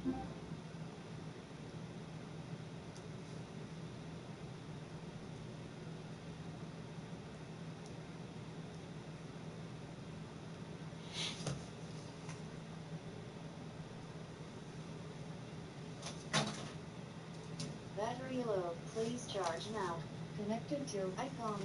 Battery low. Please charge now. Connected to iPhone.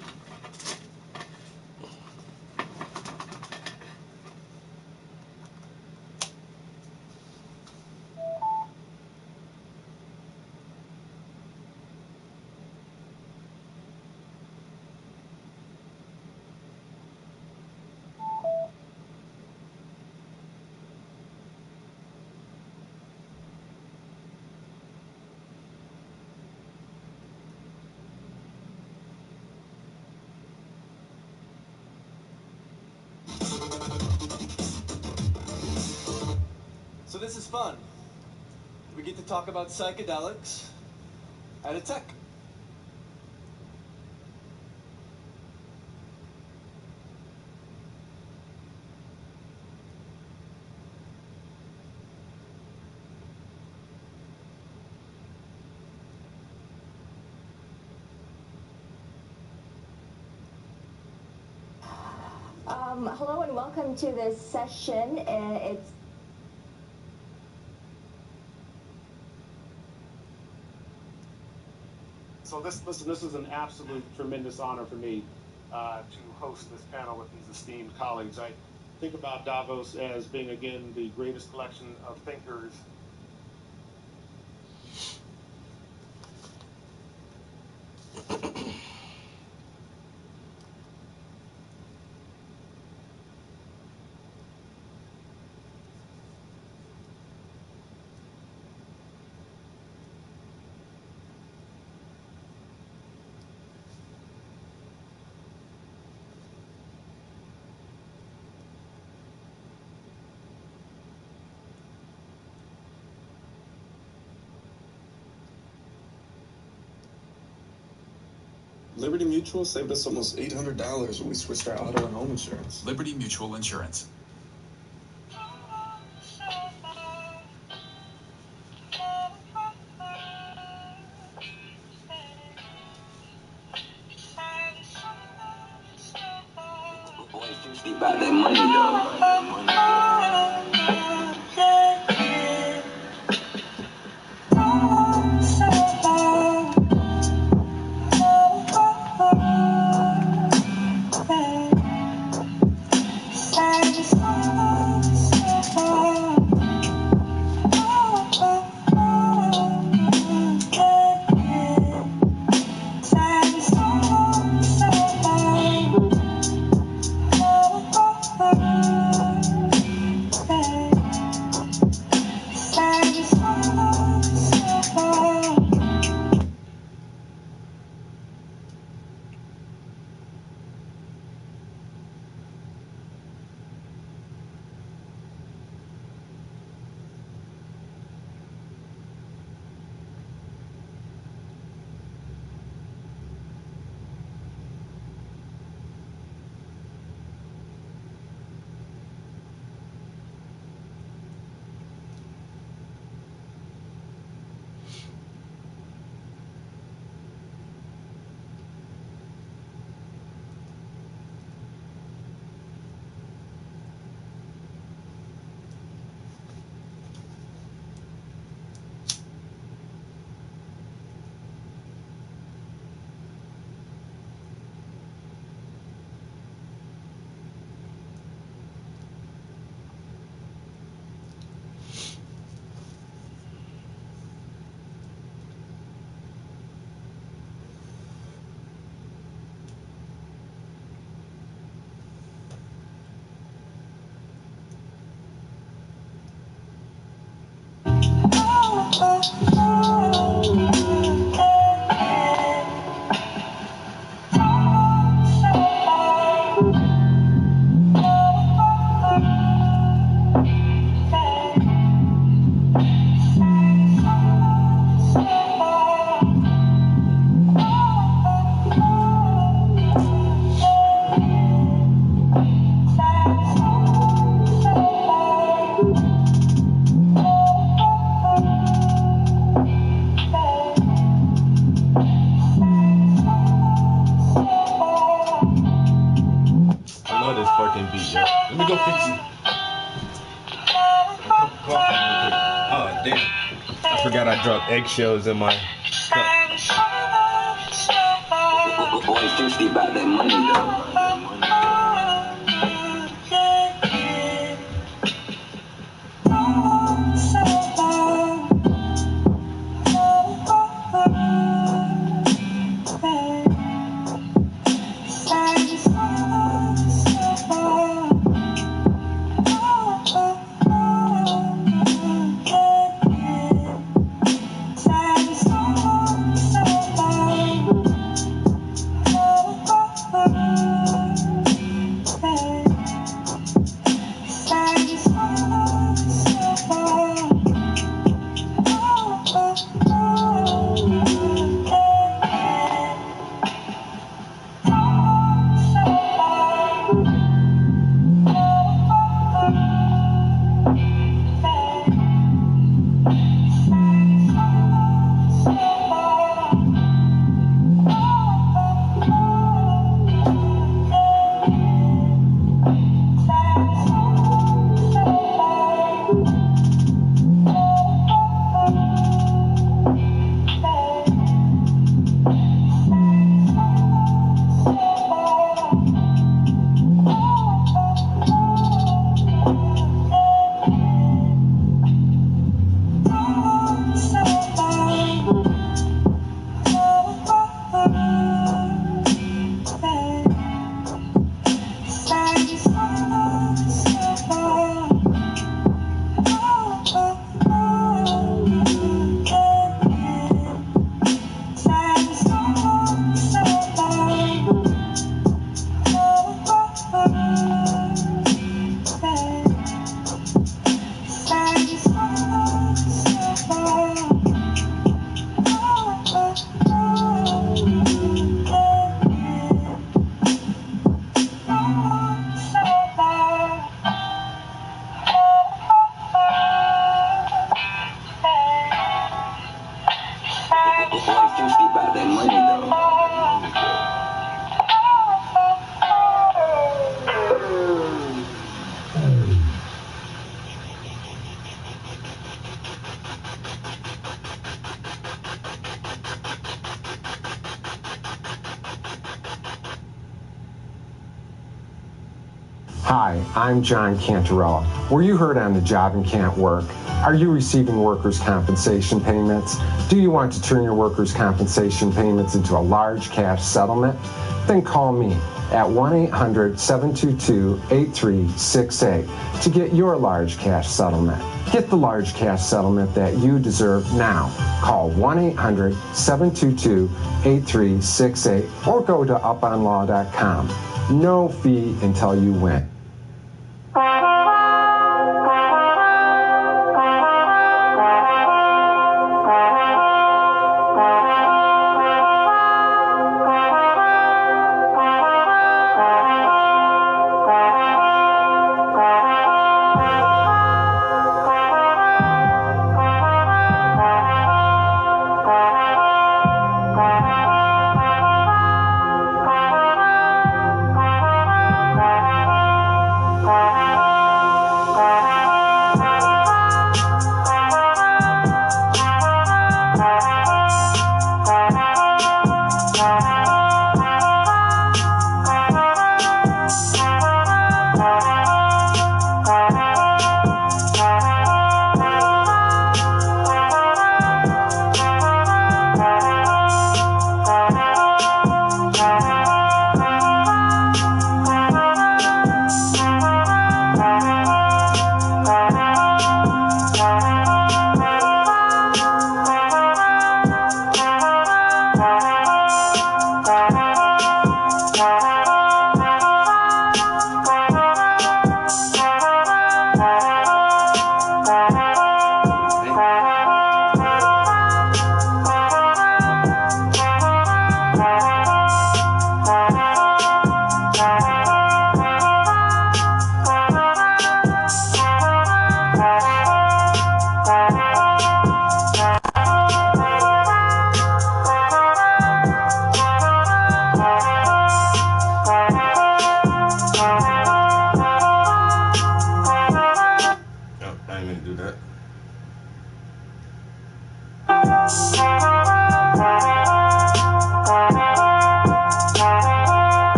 So this is fun. We get to talk about psychedelics at a tech. Hello and welcome to this session. So this is an absolute tremendous honor for me to host this panel with these esteemed colleagues. I think about Davos as being, again, the greatest collection of thinkers. Liberty Mutual saved us almost $800 when we switched our auto and home insurance. Liberty Mutual Insurance. About that money though. Oh, damn. I forgot I dropped eggshells in my cup. Boy, thirsty about that money, though. Hi, I'm John Cantarella. Were you hurt on the job and can't work? Are you receiving workers' compensation payments? Do you want to turn your workers' compensation payments into a large cash settlement? Then call me at 1-800-722-8368 to get your large cash settlement. Get the large cash settlement that you deserve now. Call 1-800-722-8368 or go to uponlaw.com. No fee until you win.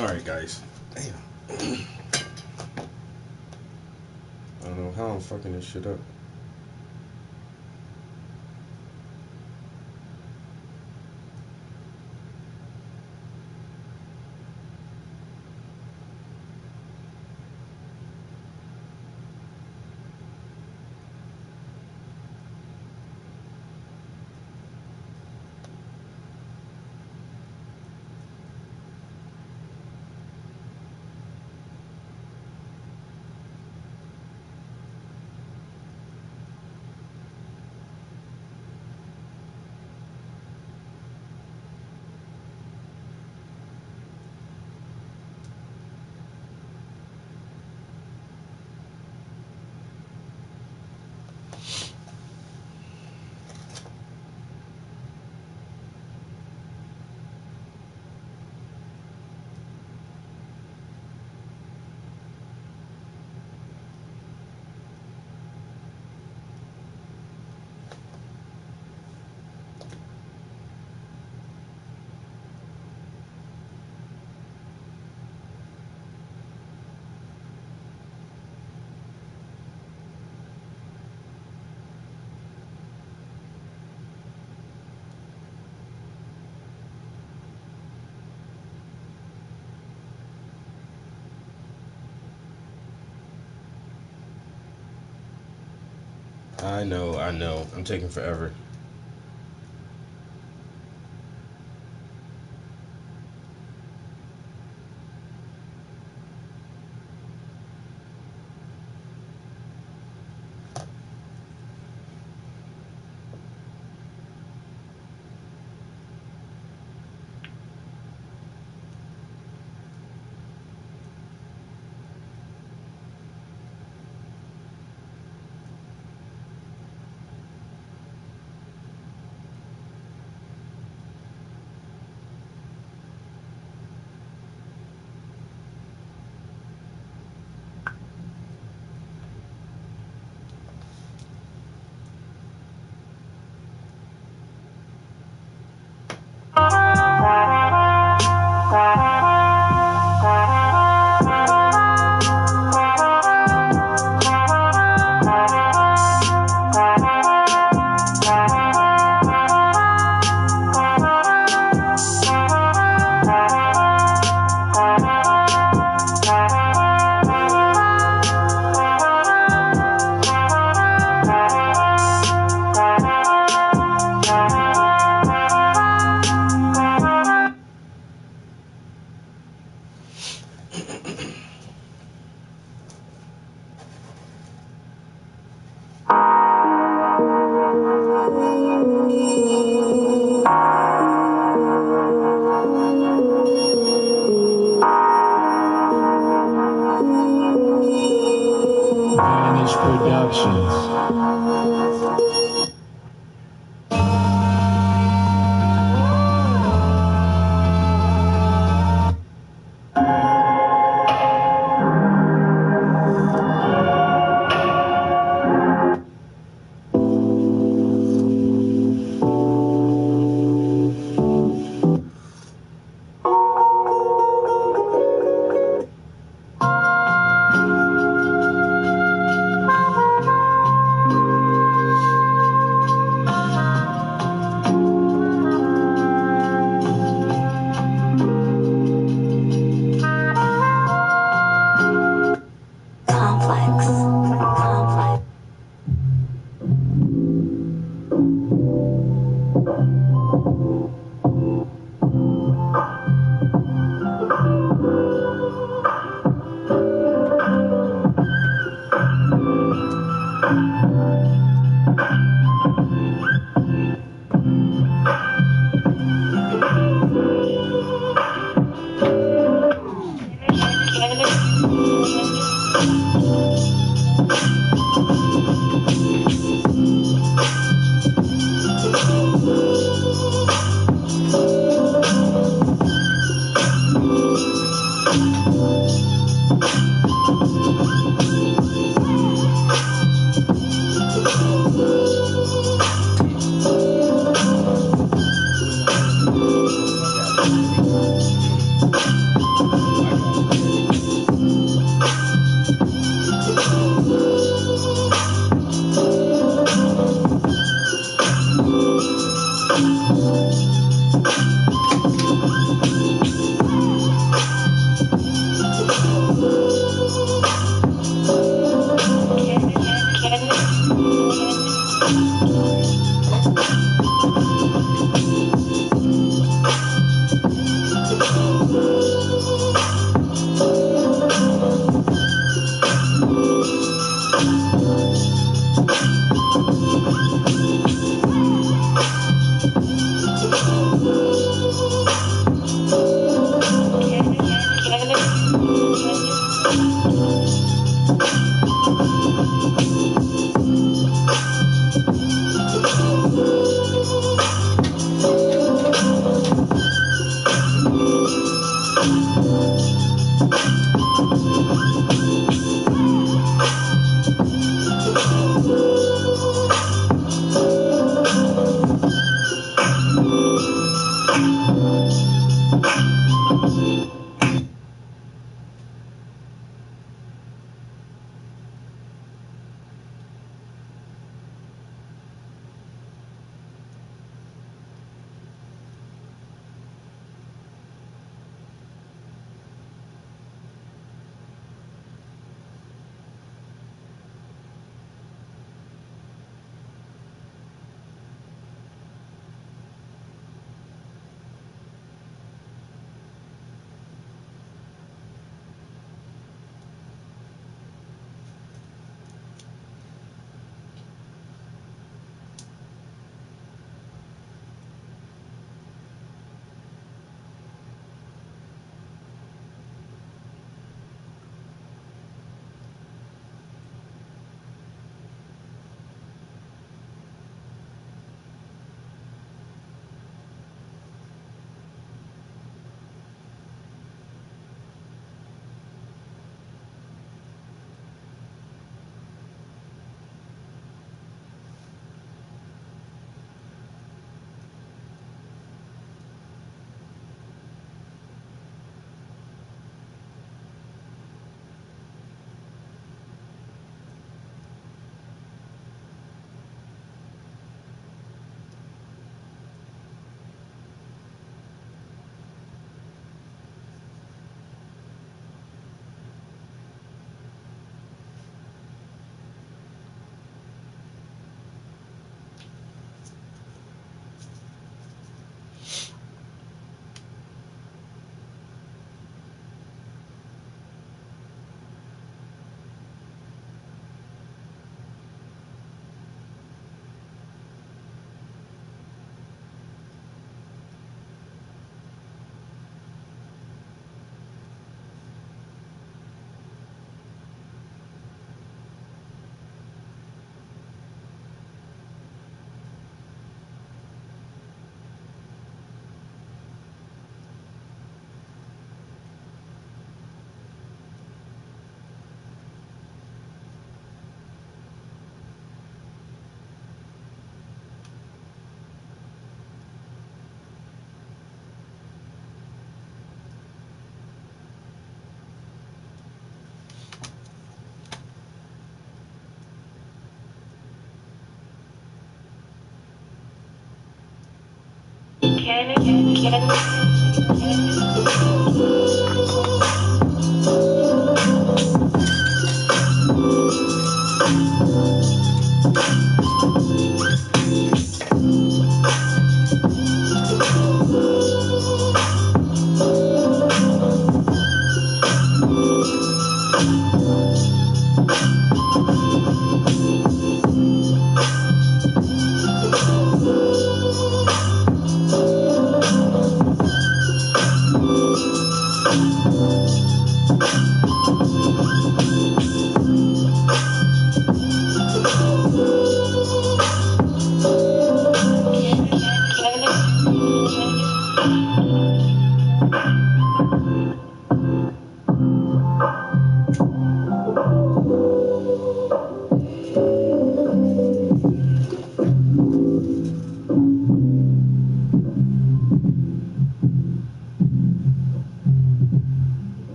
Alright, guys. Damn. I don't know how I'm fucking this shit up. I know. I'm taking forever.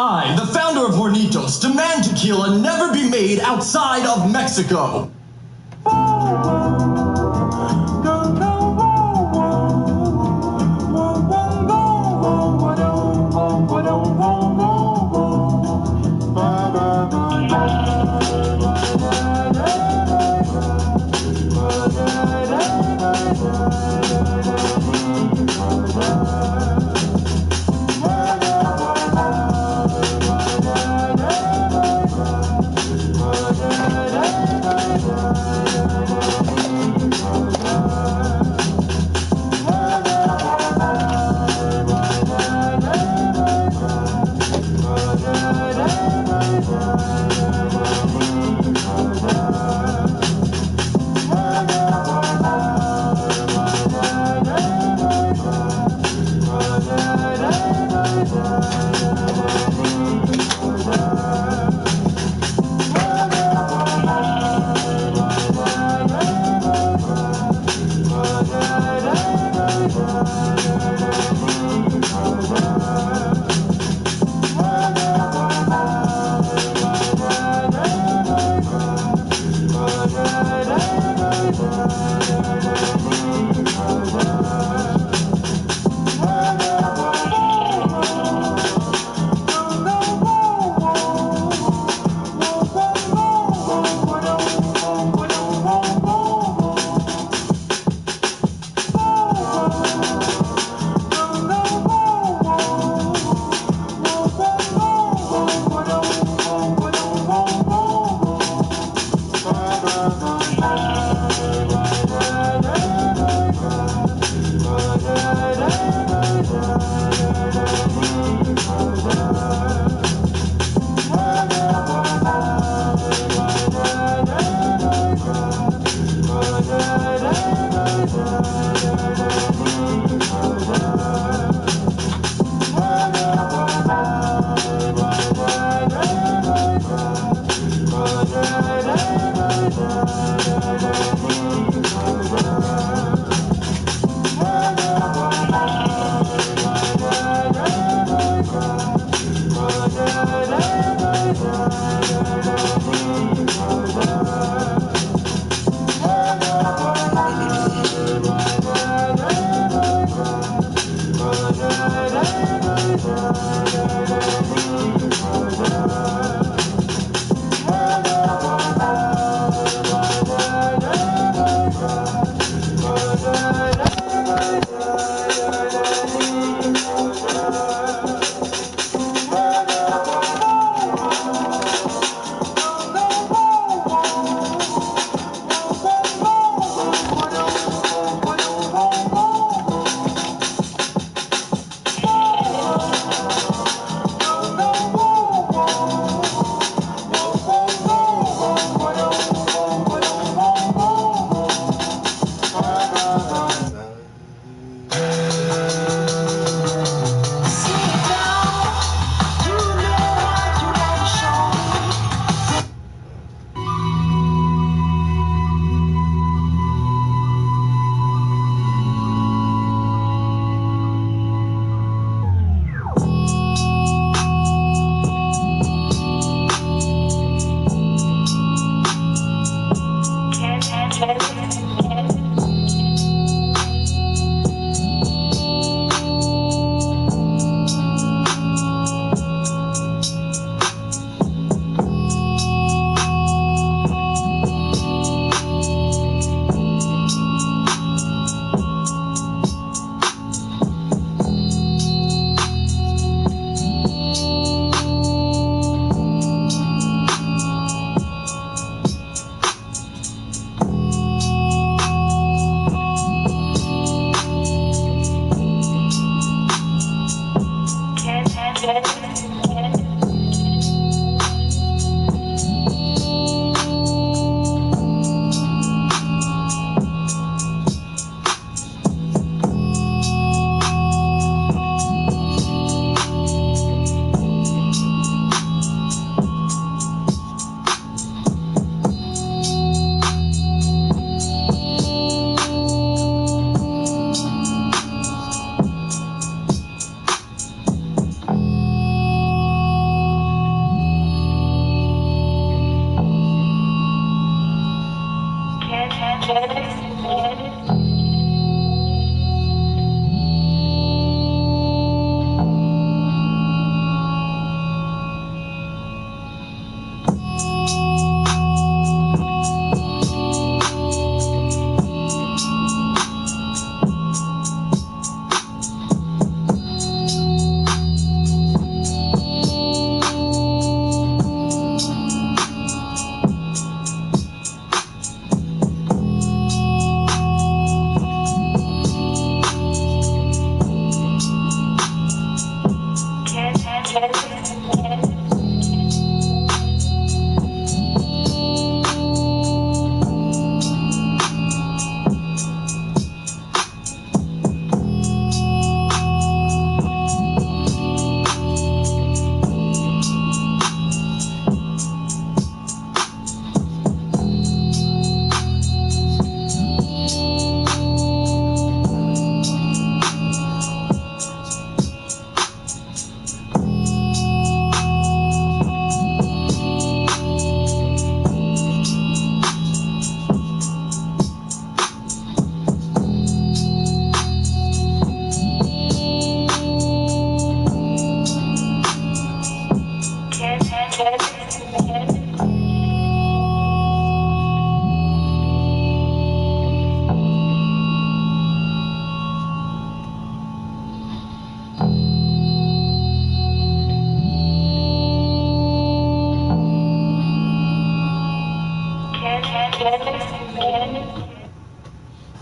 I, the founder of Hornitos, demand tequila never be made outside of Mexico.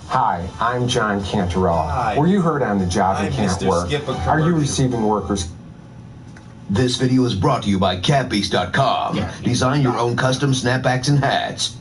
Hi, I'm John Cantarella. Hi. Were you hurt on the job and I'm can't Mr. work? Skip a Are you commercial. receiving workers' This video is brought to you by CatBase.com. Design your own custom snapbacks and hats.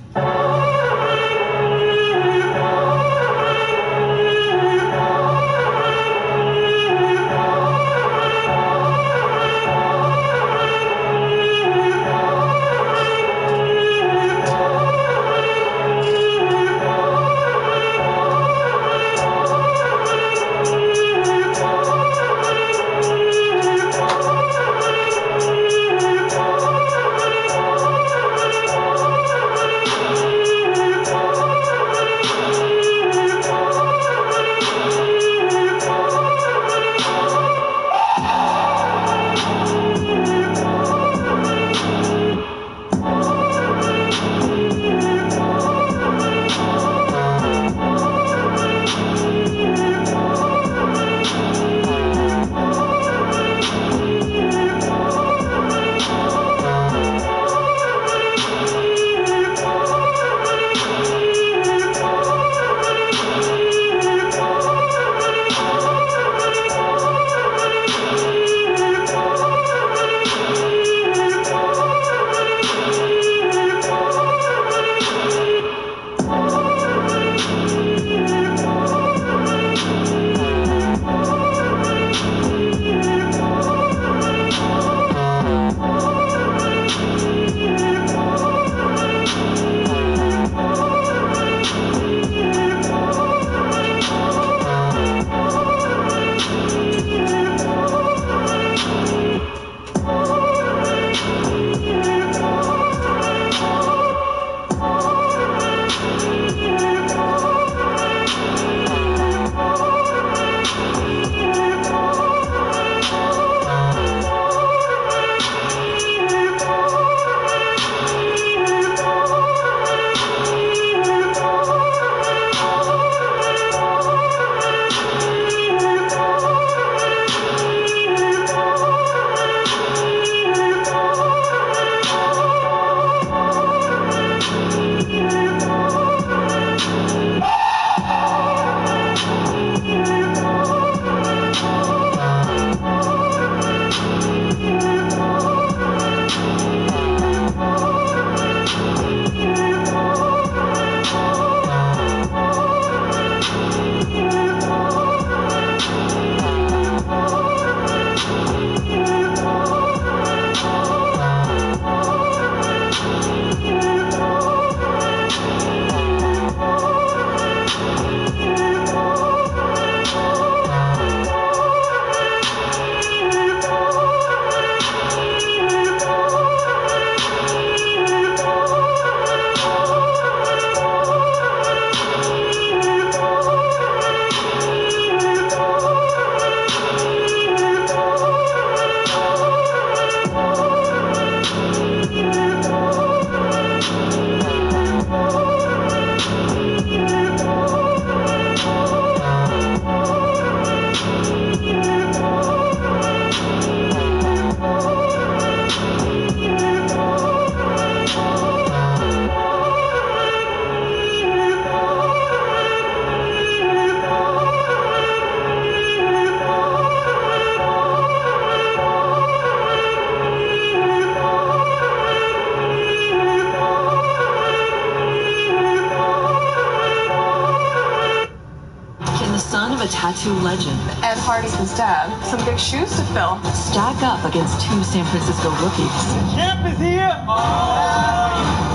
a tattoo legend. Ed Hardy's his dad. Some big shoes to fill. Stack up against two San Francisco rookies. Champ is here!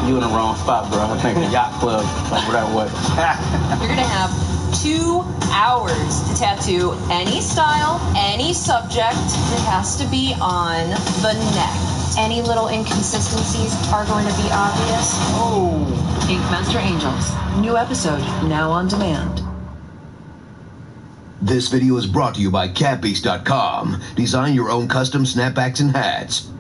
You in the wrong spot, bro. I think the yacht club, over that way. You're gonna have 2 hours to tattoo any style, any subject. It has to be on the neck. Any little inconsistencies are going to be obvious. Oh. Ink Master Angels. New episode now on demand. This video is brought to you by catbeast.com. Design your own custom snapbacks and hats.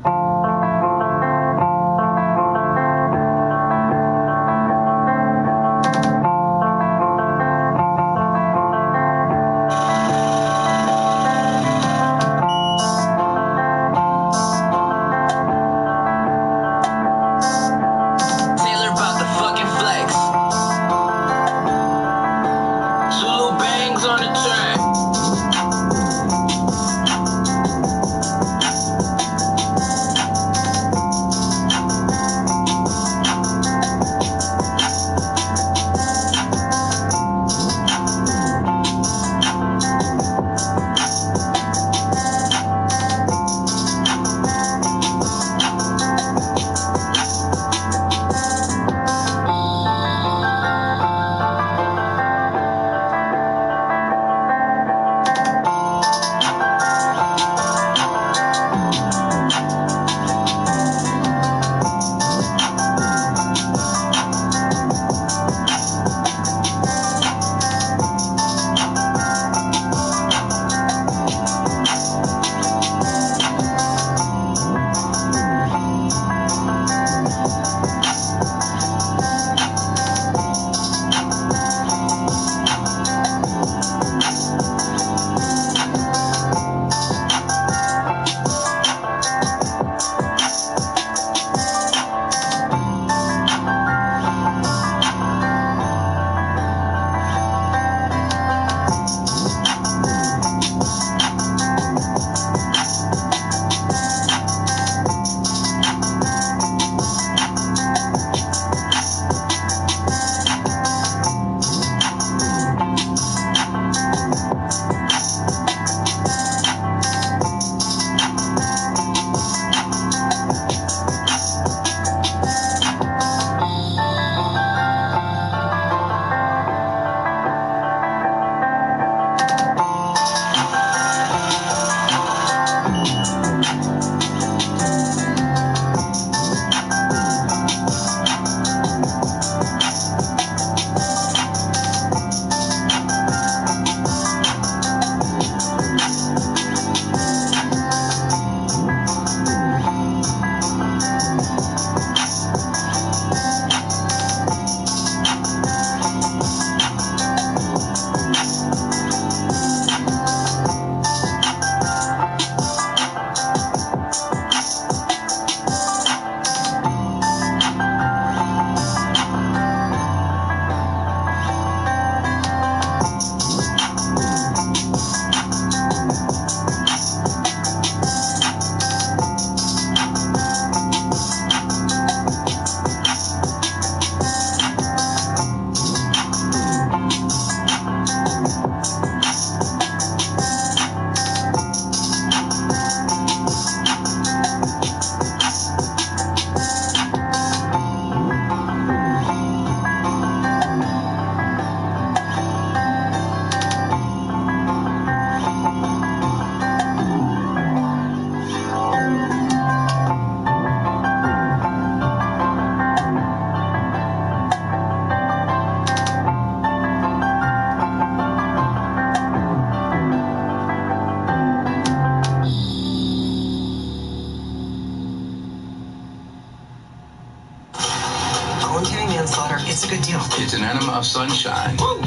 It's a good deal. It's an enema of sunshine. Woo.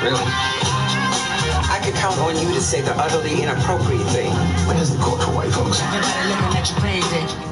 Really? I could count on you to say the utterly inappropriate thing. Where's the culture white folks? Everybody looking at you crazy.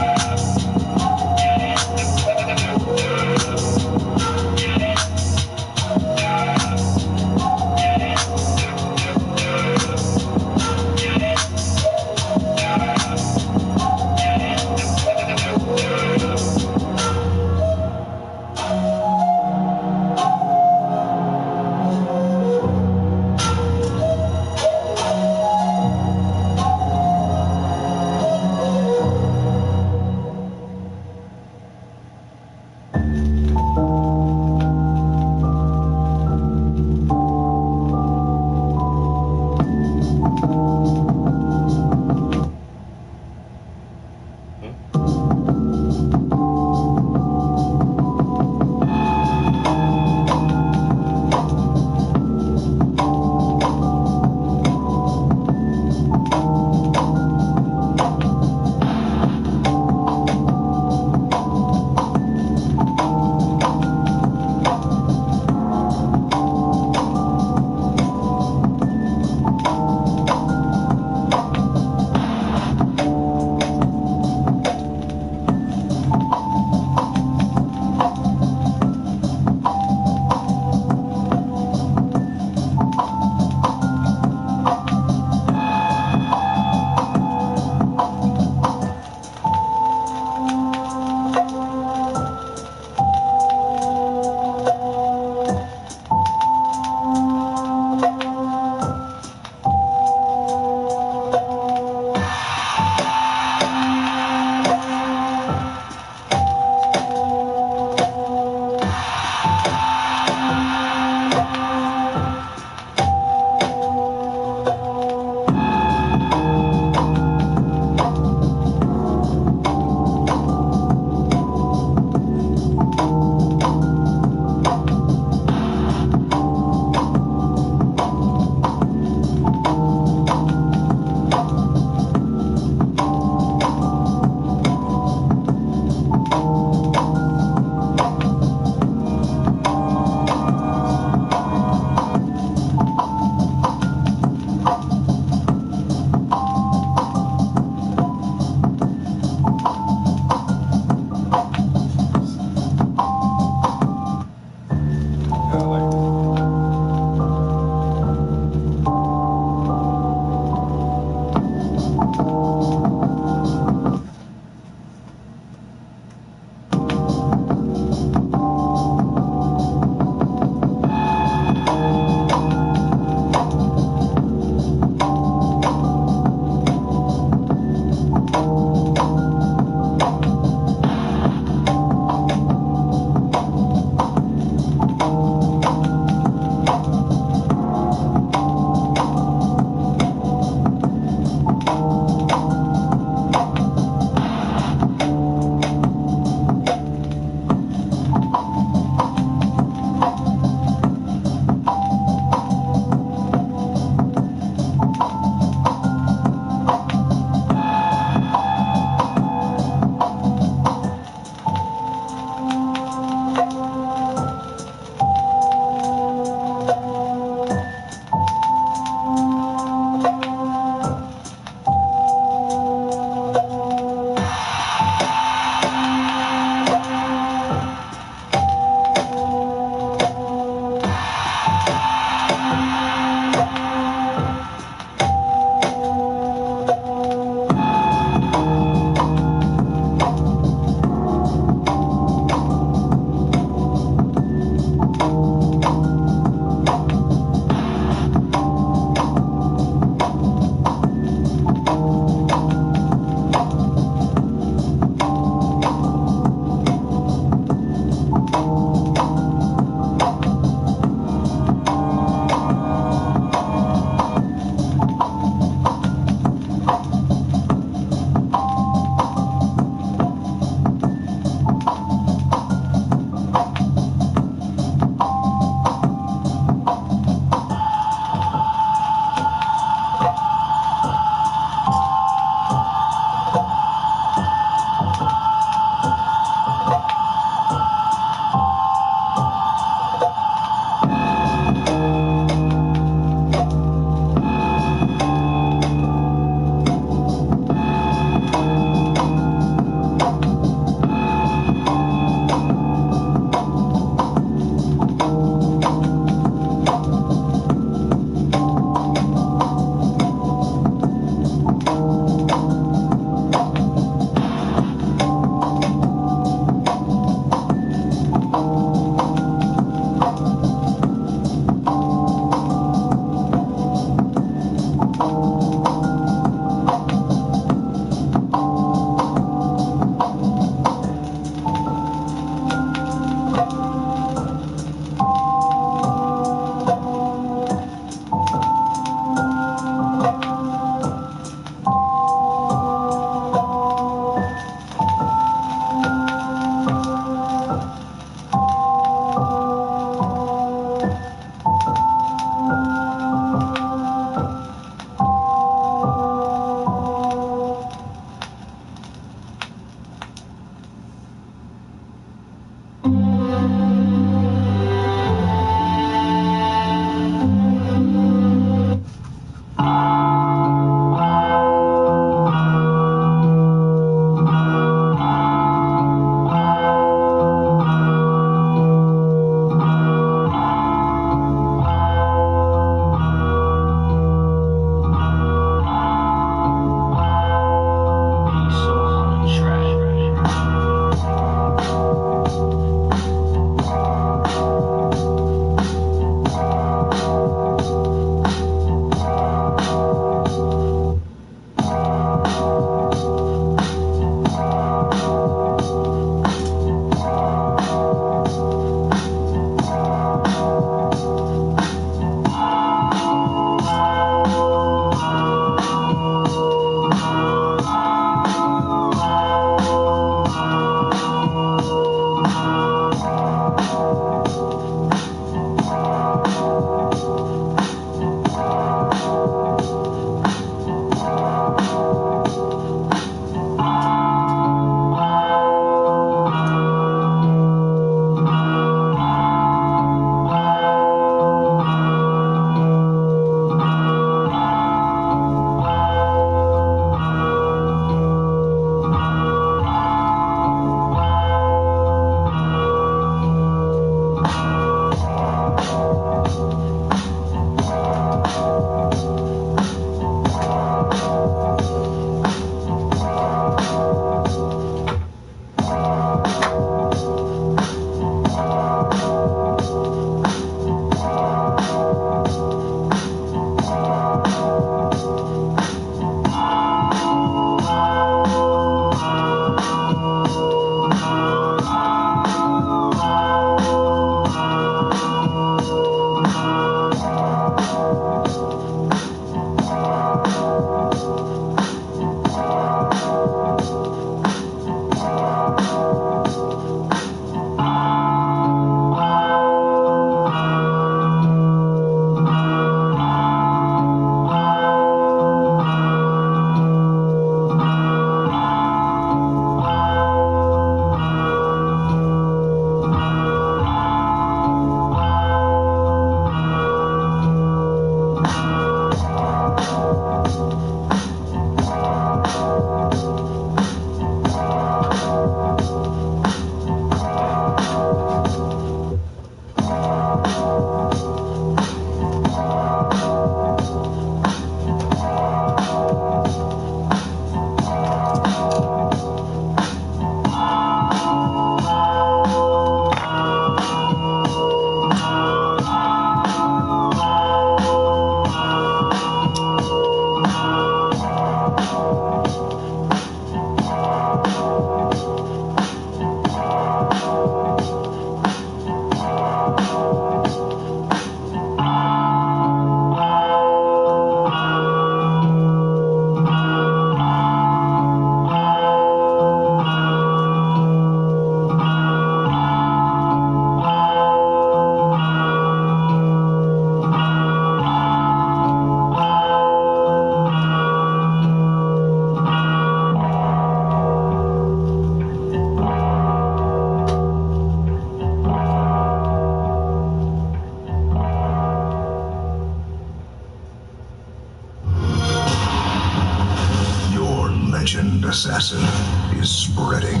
is spreading.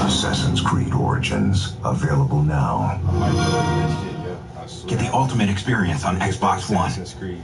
Assassin's Creed Origins, available now. Get the ultimate experience on Xbox One. Assassin's Creed.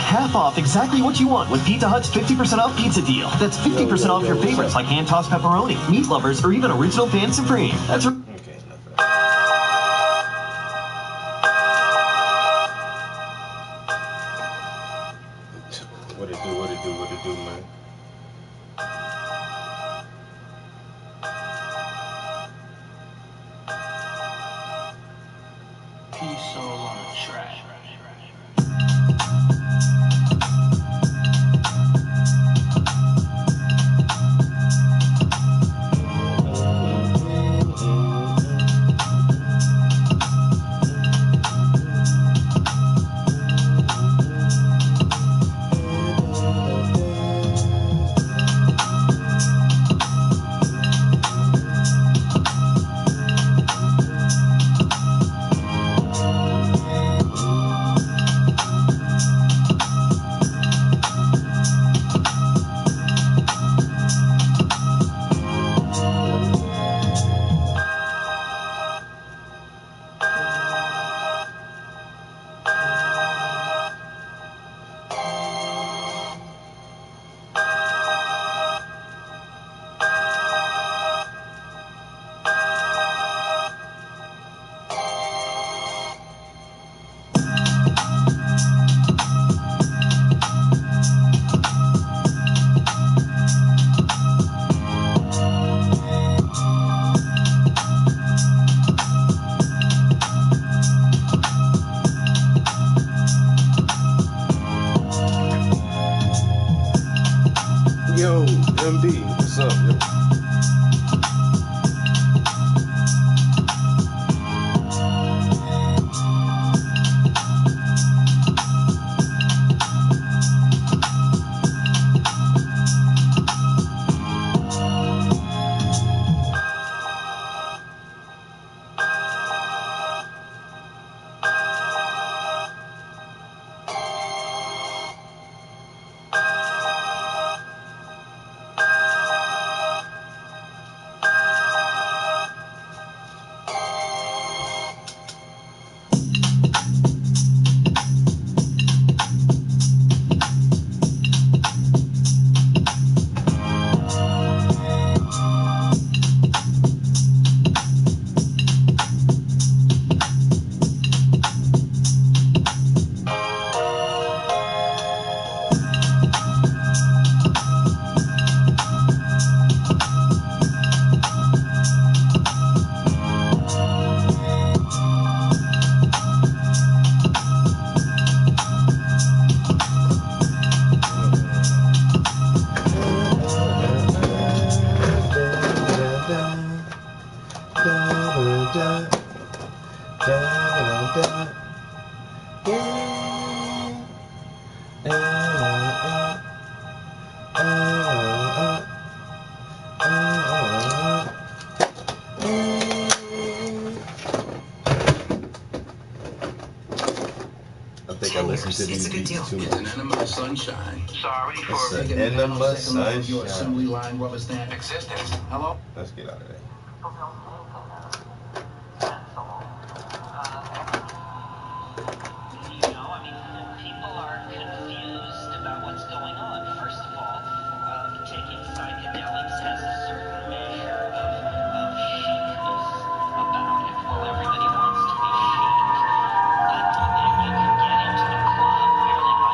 half off exactly what you want with Pizza Hut's 50% off pizza deal. That's 50% off your favorites like hand-tossed pepperoni, meat lovers, or even original pan supreme. That's right. What it do, man? Peace all on the track. Yo, MD, what's up, yo? I think I listened to these beats too much. It's an enema of sunshine. Sorry for It's an making a enema nanosecond of your sunshine. assembly line rubber stamp existence. Hello? Let's get out of there. People are confused about what's going on. First of all, taking psychedelics has a certain measure of chicness about it. Well, everybody wants to be chic, but you can get into the club merely by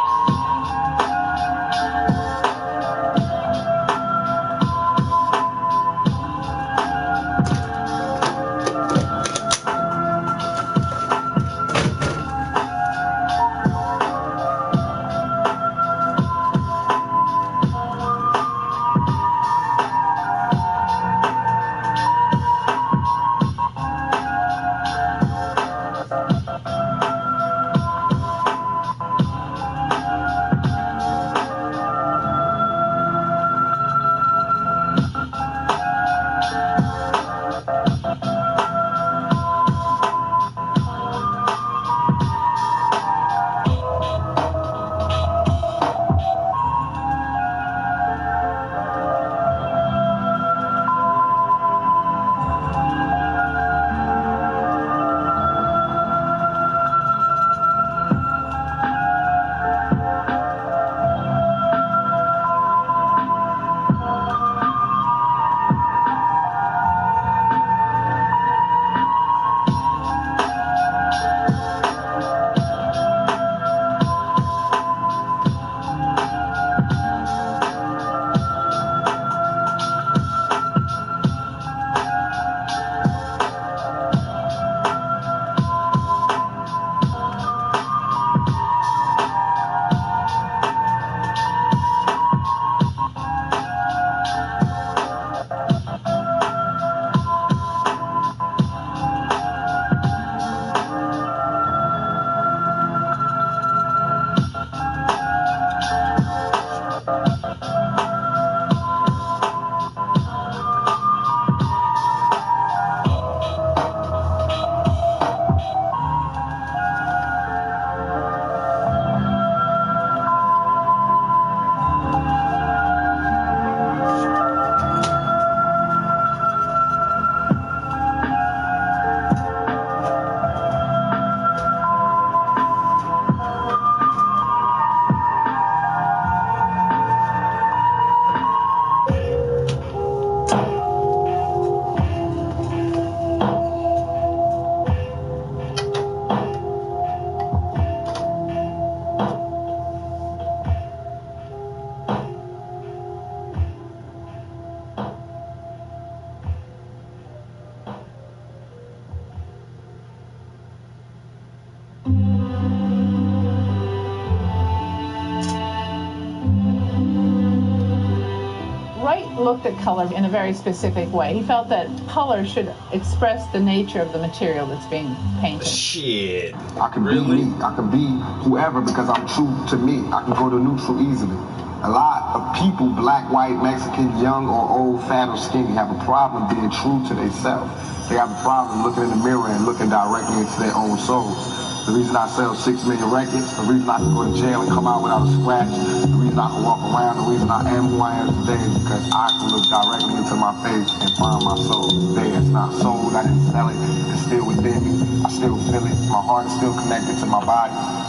looked at color in a very specific way. He felt that color should express the nature of the material that's being painted. Shit. I can be me. I can be whoever because I'm true to me. I can go to neutral easily. A lot of people, black, white, Mexican, young or old, fat or skinny, have a problem being true to themselves. They have a problem looking in the mirror and looking directly into their own souls. The reason I sell 6 million records, the reason I can go to jail and come out without a scratch, the reason I can walk around, the reason I am who I am today is because I can look directly into my face and find my soul. Today it's not sold, I didn't sell it, it's still within me, I still feel it, my heart is still connected to my body.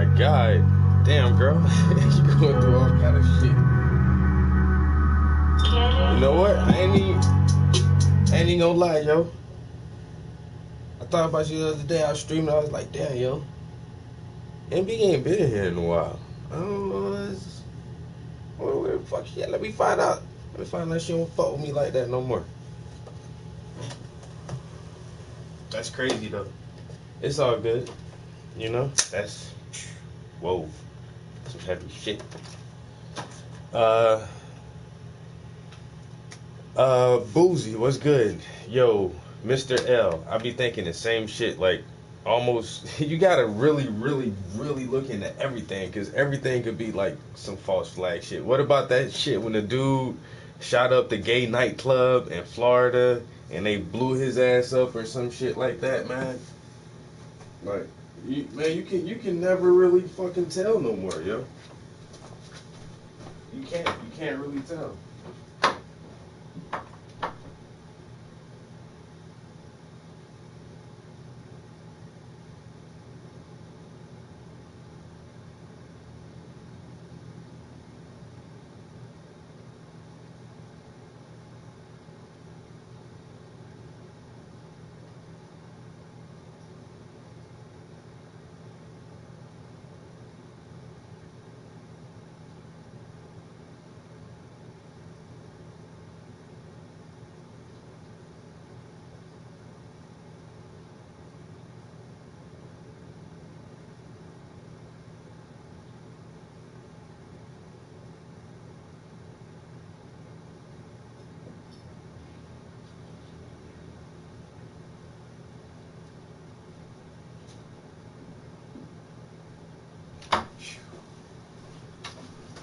my God. Damn, girl. You going through all kind of shit. You know what? I ain't even gonna lie, yo. I thought about you the other day. I was streaming. I was like, damn, yo. MB ain't been here in a while. I don't know. Where the fuck she at? Let me find out. Let me find out she don't fuck with me like that no more. That's crazy, though. It's all good. You know? That's... Whoa. Some heavy shit. Boozy, what's good? Yo, Mr. L, I be thinking the same shit, like, almost, you gotta really look into everything, because everything could be, like, some false flag shit. What about that shit when the dude shot up the gay nightclub in Florida, and they blew his ass up or some shit like that, man? Like, you can never really fucking tell no more, yo. You can't really tell.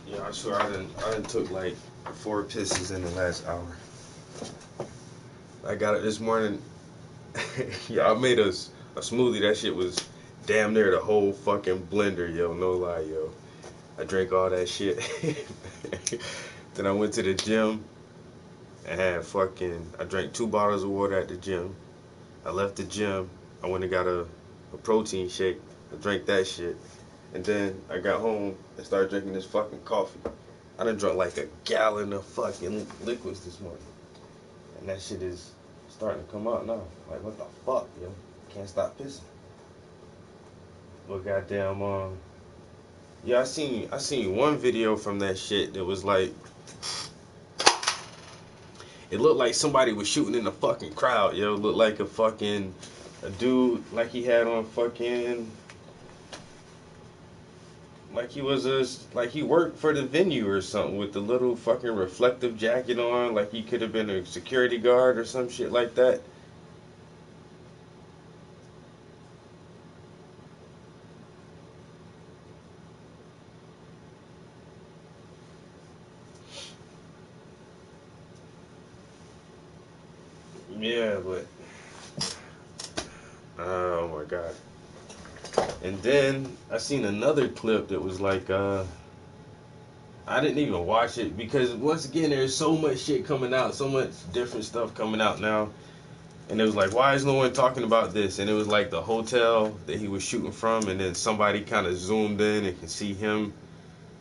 Yeah, I swear I done took like 4 pisses in the last hour. I got it this morning. Yeah, I made a smoothie. That shit was damn near the whole fucking blender, yo. No lie, yo. I drank all that shit. Then I went to the gym and I drank 2 bottles of water at the gym. I left the gym. I went and got a protein shake. I drank that shit. And then I got home and started drinking this fucking coffee. I done drunk like a gallon of fucking liquids this morning. And that shit is starting to come out now. Like, what the fuck, yo? Can't stop pissing. But goddamn, yeah, I seen one video from that shit that was like, it looked like somebody was shooting in the fucking crowd, yo. It looked like a dude, like he had on fucking, like he worked for the venue or something with the little fucking reflective jacket on, like he could have been a security guard or some shit like that. Yeah, but oh my god. And then I seen another clip that was like, I didn't even watch it because once again there's so much shit coming out, so much different stuff coming out now. And it was like, why is no one talking about this? And it was like the hotel that he was shooting from, and then somebody kind of zoomed in and could see him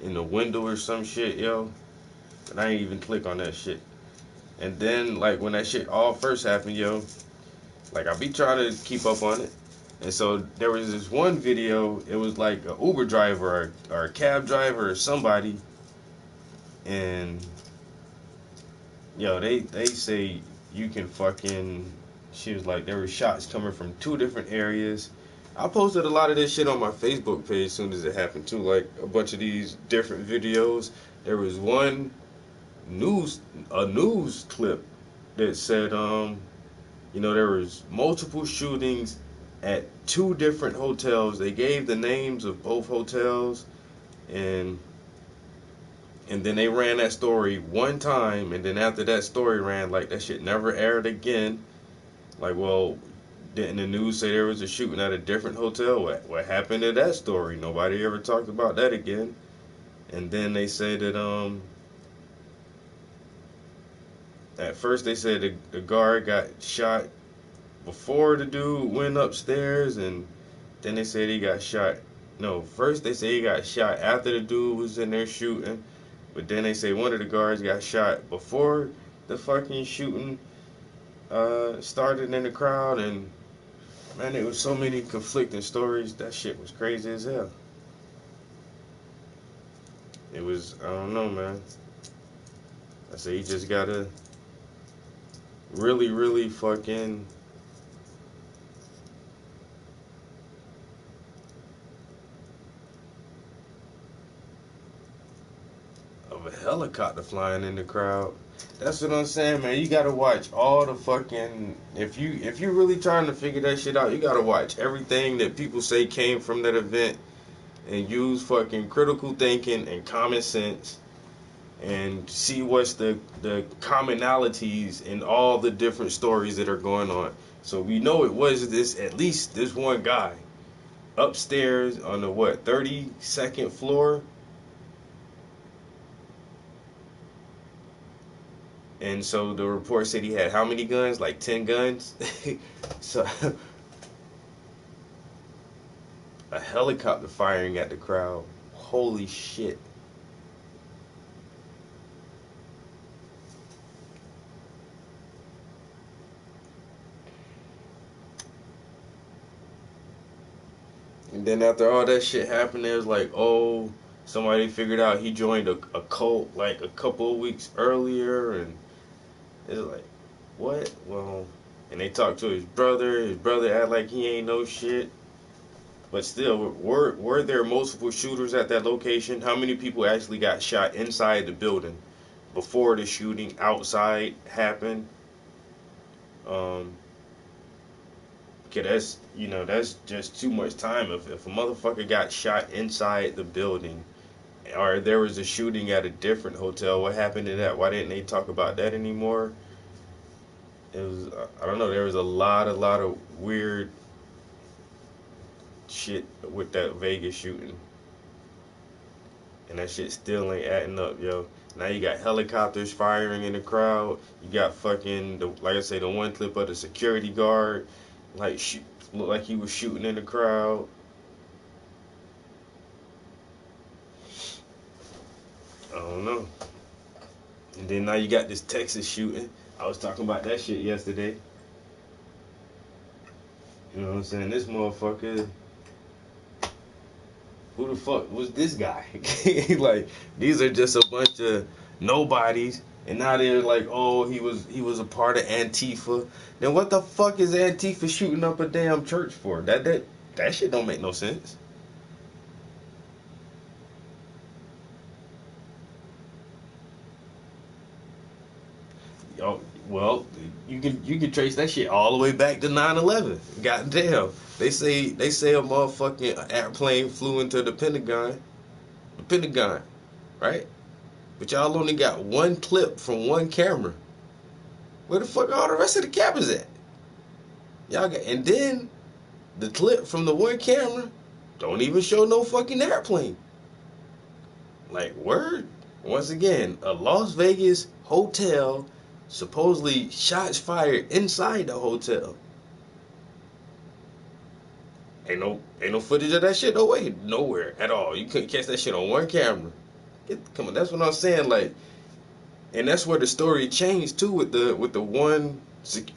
in the window or some shit, yo. And I ain't even click on that shit. And then like when that shit all first happened, yo, like I be trying to keep up on it. And so there was this one video, it was like an Uber driver or a cab driver or somebody. And, yo, they say you can fucking, she was like, there were shots coming from 2 different areas. I posted a lot of this shit on my Facebook page as soon as it happened too, like a bunch of these different videos. There was one news clip that said, you know, there was multiple shootings at 2 different hotels. They gave the names of both hotels, and then they ran that story one time, and then after that story ran, like that shit never aired again. Like, well, didn't the news say there was a shooting at a different hotel? What happened to that story? Nobody ever talked about that again. And then they say that at first they said the guard got shot before the dude went upstairs, and then they said he got shot No, first they say he got shot after the dude was in there shooting, but then they say one of the guards got shot before the fucking shooting started in the crowd. And man, there was so many conflicting stories. That shit was crazy as hell. It was, I don't know, man. I say you just gotta really fucking of a helicopter flying in the crowd. That's what I'm saying, man. You gotta watch all the fucking, if you're really trying to figure that shit out, you gotta watch everything that people say came from that event and use fucking critical thinking and common sense and see what's the commonalities in all the different stories that are going on. So we know it was at least this one guy upstairs on the 32nd floor. And so the report said he had how many guns? Like 10 guns. So a helicopter firing at the crowd. Holy shit. And then after all that shit happened, it was like, oh, somebody figured out he joined a cult like a couple of weeks earlier, and it's like, what? Well, and they talked to his brother. His brother act like he ain't no shit. But still, were there multiple shooters at that location? How many people actually got shot inside the building before the shooting outside happened? Okay, that's just too much time. If a motherfucker got shot inside the building, or there was a shooting at a different hotel, what happened to that? Why didn't they talk about that anymore? It was, I don't know, there was a lot of weird shit with that Vegas shooting. And that shit still ain't adding up, yo. Now you got helicopters firing in the crowd. You got fucking, like I say, the one clip of the security guard, like, looked like he was shooting in the crowd. I don't know. And then now you got this Texas shooting. I was talking about that shit yesterday. You know what I'm saying? This motherfucker, who the fuck was this guy? Like, these are just a bunch of nobodies, and now they're like, oh, he was a part of Antifa. Then what the fuck is Antifa shooting up a damn church for? That shit don't make no sense. Yo, well, you can trace that shit all the way back to 9/11. Goddamn. They say a motherfucking airplane flew into the Pentagon, right? But y'all only got one clip from one camera. Where the fuck are all the rest of the cameras at? And then the clip from the one camera don't even show no fucking airplane. Like, word? Once again, a Las Vegas hotel, supposedly shots fired inside the hotel. Ain't no footage of that shit. No way, nowhere at all. You couldn't catch that shit on one camera. Come on, that's what I'm saying. Like, and that's where the story changed too with the one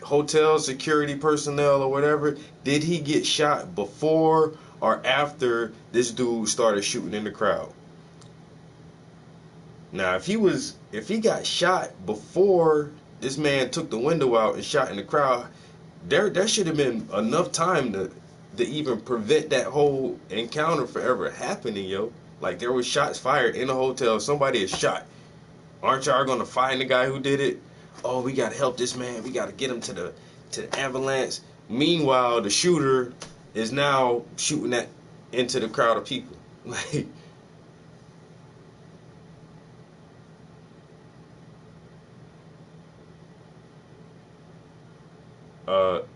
hotel security personnel or whatever. Did he get shot before or after this dude started shooting in the crowd? Now, if he got shot before this man took the window out and shot in the crowd, there should have been enough time to even prevent that whole encounter from ever happening, yo. Like, there was shots fired in a hotel. Somebody is shot. Aren't y'all gonna find the guy who did it? Oh, we gotta help this man. We gotta get him to the ambulance. Meanwhile, the shooter is now shooting into the crowd of people. Like,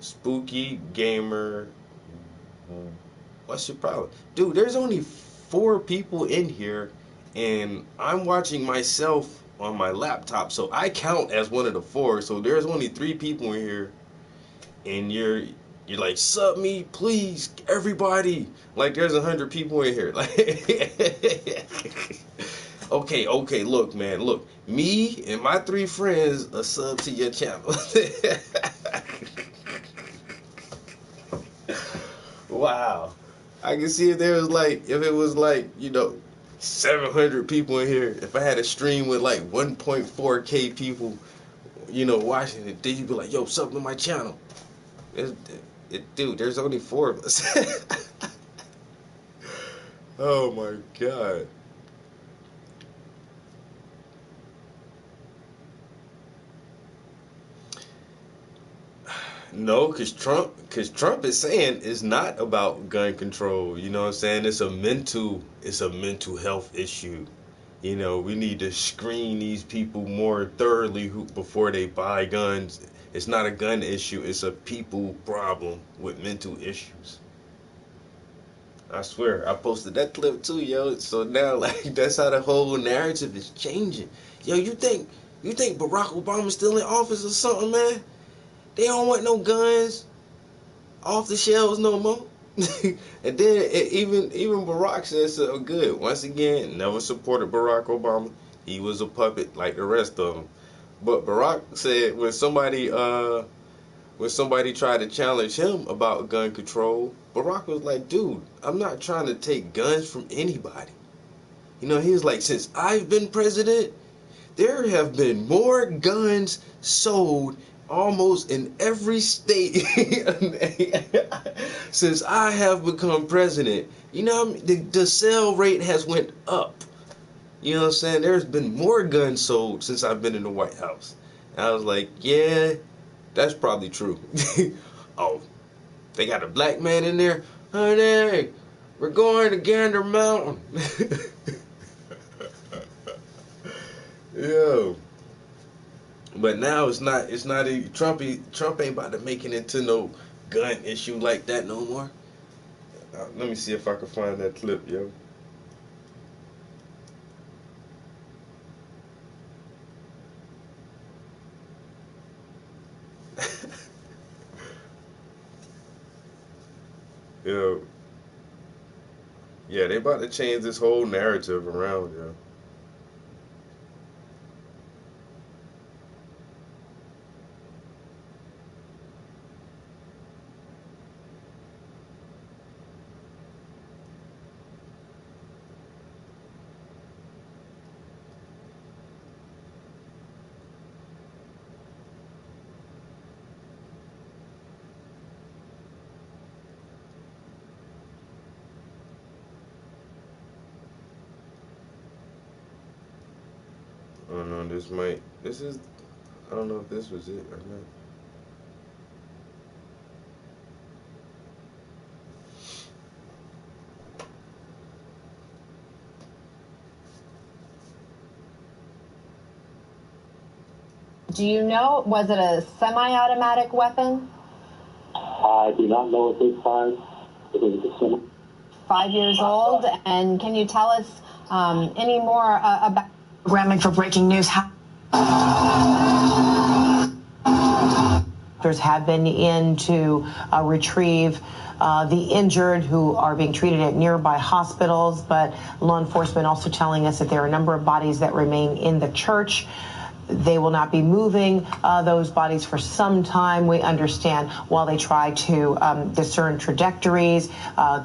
Spooky Gamer, what's your problem? Dude, there's only 4 people in here, and I'm watching myself on my laptop, so I count as one of the 4. So there's only 3 people in here, and you're like, sub me, please, everybody. Like, there's 100 people in here. Like, okay, look, man, look. Me and my 3 friends are sub to your channel. Wow. I can see if it was like, 700 people in here. If I had a stream with like 1.4K people, watching it, then you'd be like, yo, sub to my channel. Dude, there's only 4 of us. Oh my God. No, cause Trump is saying it's not about gun control. You know what I'm saying? It's a mental health issue. We need to screen these people more thoroughly before they buy guns. It's not a gun issue. It's a people problem with mental issues. I swear, I posted that clip too, yo. So now, like, that's how the whole narrative is changing. Yo, you think Barack Obama's still in office or something, man? They don't want no guns off the shelves no more. And then even Barack said so good. Once again, never supported Barack Obama. He was a puppet like the rest of them. But Barack said when somebody tried to challenge him about gun control, Barack was like, dude, I'm not trying to take guns from anybody. He was like, since I've been president, there have been more guns sold almost in every state since I have become president. The sale rate has went up. You know what I'm saying? There's been more guns sold since I've been in the White House. And I was like, yeah, that's probably true. Oh, they got a black man in there? Honey, we're going to Gander Mountain. Yo. But now it's not Trump ain't about to make it into no gun issue like that no more. Let me see if I can find that clip, yo. Yo. Yeah, they about to change this whole narrative around, yo. I don't know, I don't know if this was it or not. Do you know, was it a semi-automatic weapon? I do not know at this time. It was a semi. 5 years old, and can you tell us any more about programming for breaking news? Doctors have been in to retrieve the injured who are being treated at nearby hospitals, but law enforcement also telling us that there are a number of bodies that remain in the church. They will not be moving those bodies for some time, we understand, while they try to discern trajectories,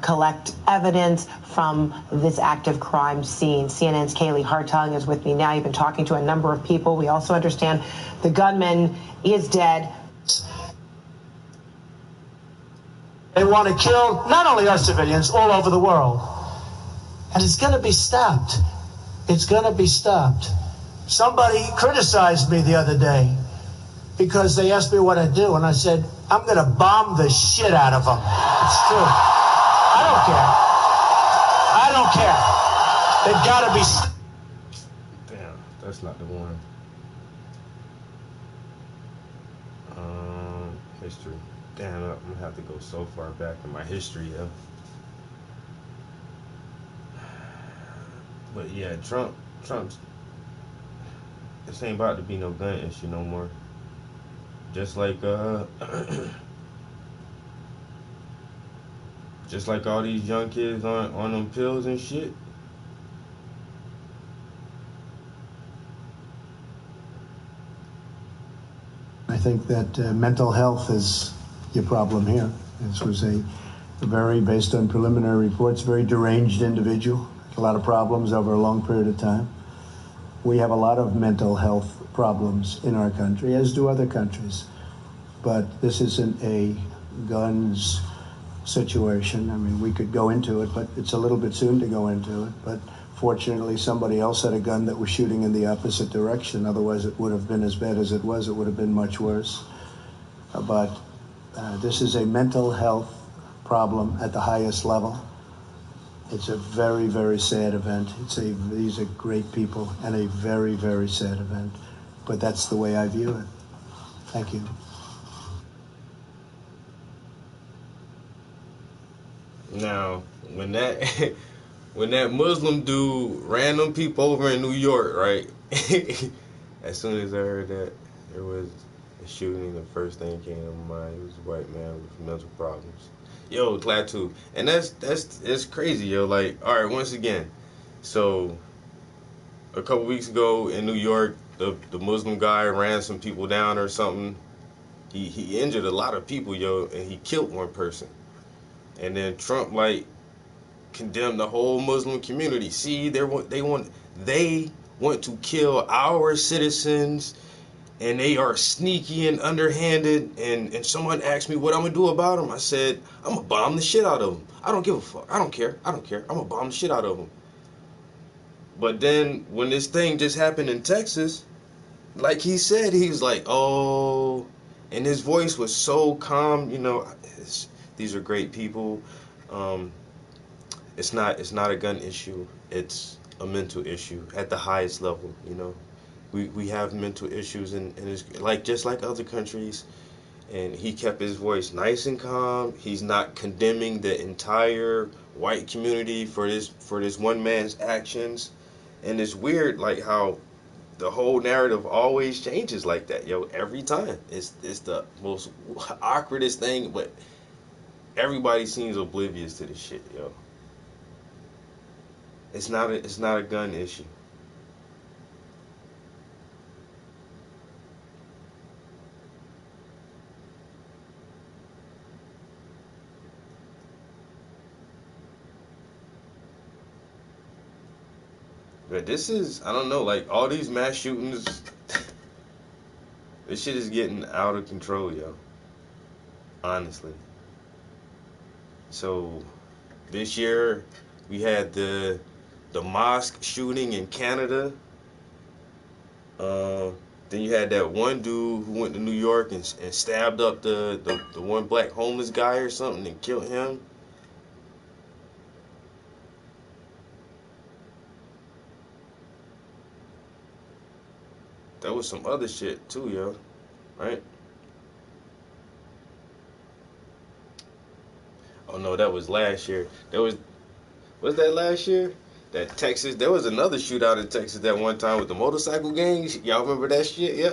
collect evidence from this active crime scene. CNN's Kaylee Hartung is with me now. You've been talking to a number of people. We also understand the gunman is dead. They want to kill not only our civilians, all over the world. And it's going to be stopped. It's going to be stopped. Somebody criticized me the other day because they asked me what I do, and I said, I'm going to bomb the shit out of them. It's true. I don't care. They've got to be... Damn, that's not the one. History. Damn, I'm going to have to go so far back in my history, yo. But yeah, Trump's... This ain't about to be no gun issue no more. Just like Just like all these young kids on them pills and shit. I think that mental health is your problem here. This was a very, based on preliminary reports, very deranged individual. A lot of problems over a long period of time. We have a lot of mental health problems in our country, as do other countries. But this isn't a guns situation. I mean, we could go into it, but it's a little bit soon to go into it. But fortunately, somebody else had a gun that was shooting in the opposite direction. Otherwise, it would have been as bad as it was. It would have been much worse. But this is a mental health problem at the highest level. It's a very, very sad event. These are great people and a very, very sad event. But that's the way I view it. Thank you. Now, when that Muslim dude ran them people over in New York, right? As soon as I heard that there was a shooting, the first thing came to my mind, it was a white man with mental problems. Yo, Klaatu. And it's crazy, yo. Like, all right, once again, so a couple weeks ago in New York, the Muslim guy ran some people down or something. He injured a lot of people, yo, and he killed one person. And then Trump, like, condemned the whole Muslim community. See, they want to kill our citizens, and they are sneaky and underhanded. And someone asked me what I'm gonna do about them. I said, I'm gonna bomb the shit out of them. I don't give a fuck. I don't care. I'm gonna bomb the shit out of them. But then when this thing just happened in Texas, like he said, he was like, oh, and his voice was so calm. You know, these are great people. It's not a gun issue. It's a mental issue at the highest level. You know, we have mental issues, and it's like just like other countries. And he kept his voice nice and calm. He's not condemning the entire white community for this one man's actions. And it's weird, like how the whole narrative always changes like that, yo. Every time, it's the most awkwardest thing, but everybody seems oblivious to this shit, yo. It's not a gun issue. But this is, I don't know, like all these mass shootings, this shit is getting out of control, yo. Honestly. So this year we had the mosque shooting in Canada. Then you had that one dude who went to New York and stabbed up the one black homeless guy or something and killed him. There was some other shit too, yo. Right? Oh no, that was last year. Was that last year? That Texas, there was another shootout in Texas that one time with the motorcycle gangs. Y'all remember that shit? Yeah.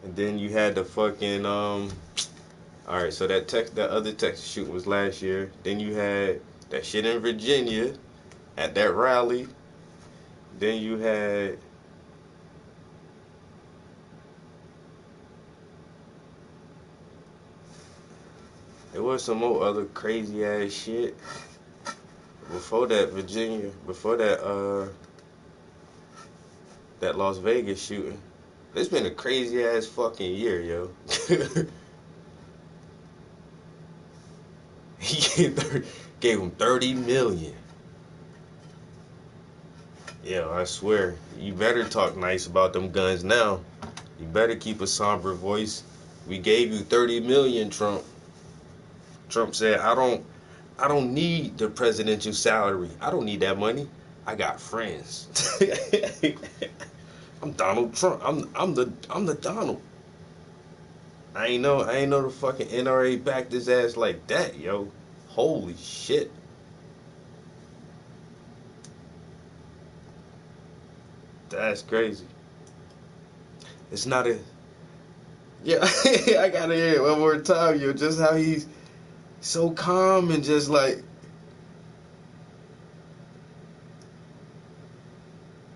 And then you had the fucking all right, so that other Texas shooting was last year. Then you had that shit in Virginia at that rally. Then you had there was some more other crazy ass shit before that Virginia, before that that Las Vegas shooting. It's been a crazy ass fucking year, yo. He gave him $30 million. Yeah, I swear. You better talk nice about them guns now. You better keep a somber voice. We gave you $30 million, Trump. Trump said, I don't need the presidential salary. I don't need that money. I got friends. I'm Donald Trump. I'm the Donald. I ain't know the fucking NRA backed his ass like that, yo. Holy shit. That's crazy. It's not a... Yeah, I gotta hear it one more time, yo. Just how he's so calm and just like...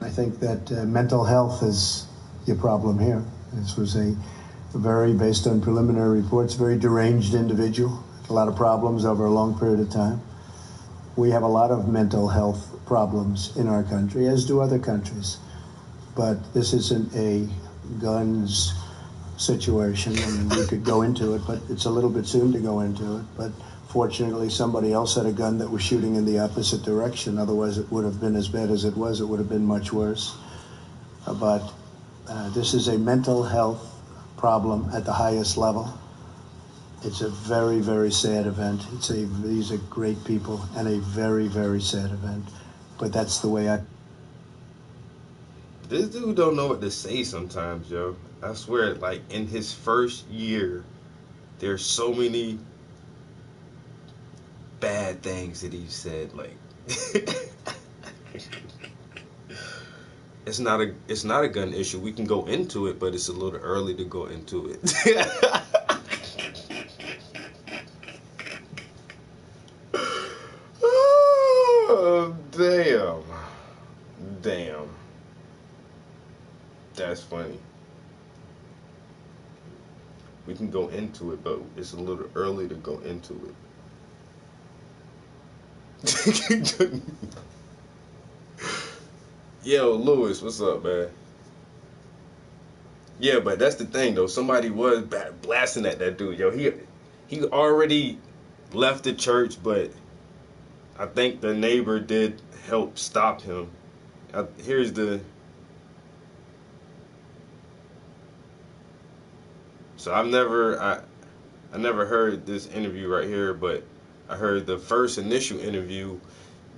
I think that mental health is your problem here. This was a very, based on preliminary reports, very deranged individual. A lot of problems over a long period of time. We have a lot of mental health problems in our country, as do other countries. But this isn't a guns situation. I mean, we could go into it, but it's a little bit soon to go into it. But fortunately, somebody else had a gun that was shooting in the opposite direction. Otherwise, it would have been as bad as it was. It would have been much worse. But this is a mental health problem at the highest level. It's a very, very sad event. These are great people and a very, very sad event. But that's the way I... This dude don't know what to say sometimes, yo. I swear, like, in his first year, there's so many bad things that he said. Like, it's not a gun issue. We can go into it, but it's a little early to go into it. Oh, damn. That's funny. We can go into it, but it's a little early to go into it. Yo, Lewis, what's up, man? Yeah, but that's the thing, though. Somebody was blasting at that dude. Yo, he already left the church, but I think the neighbor did help stop him. Here's the... So I never heard this interview right here, but I heard the first initial interview.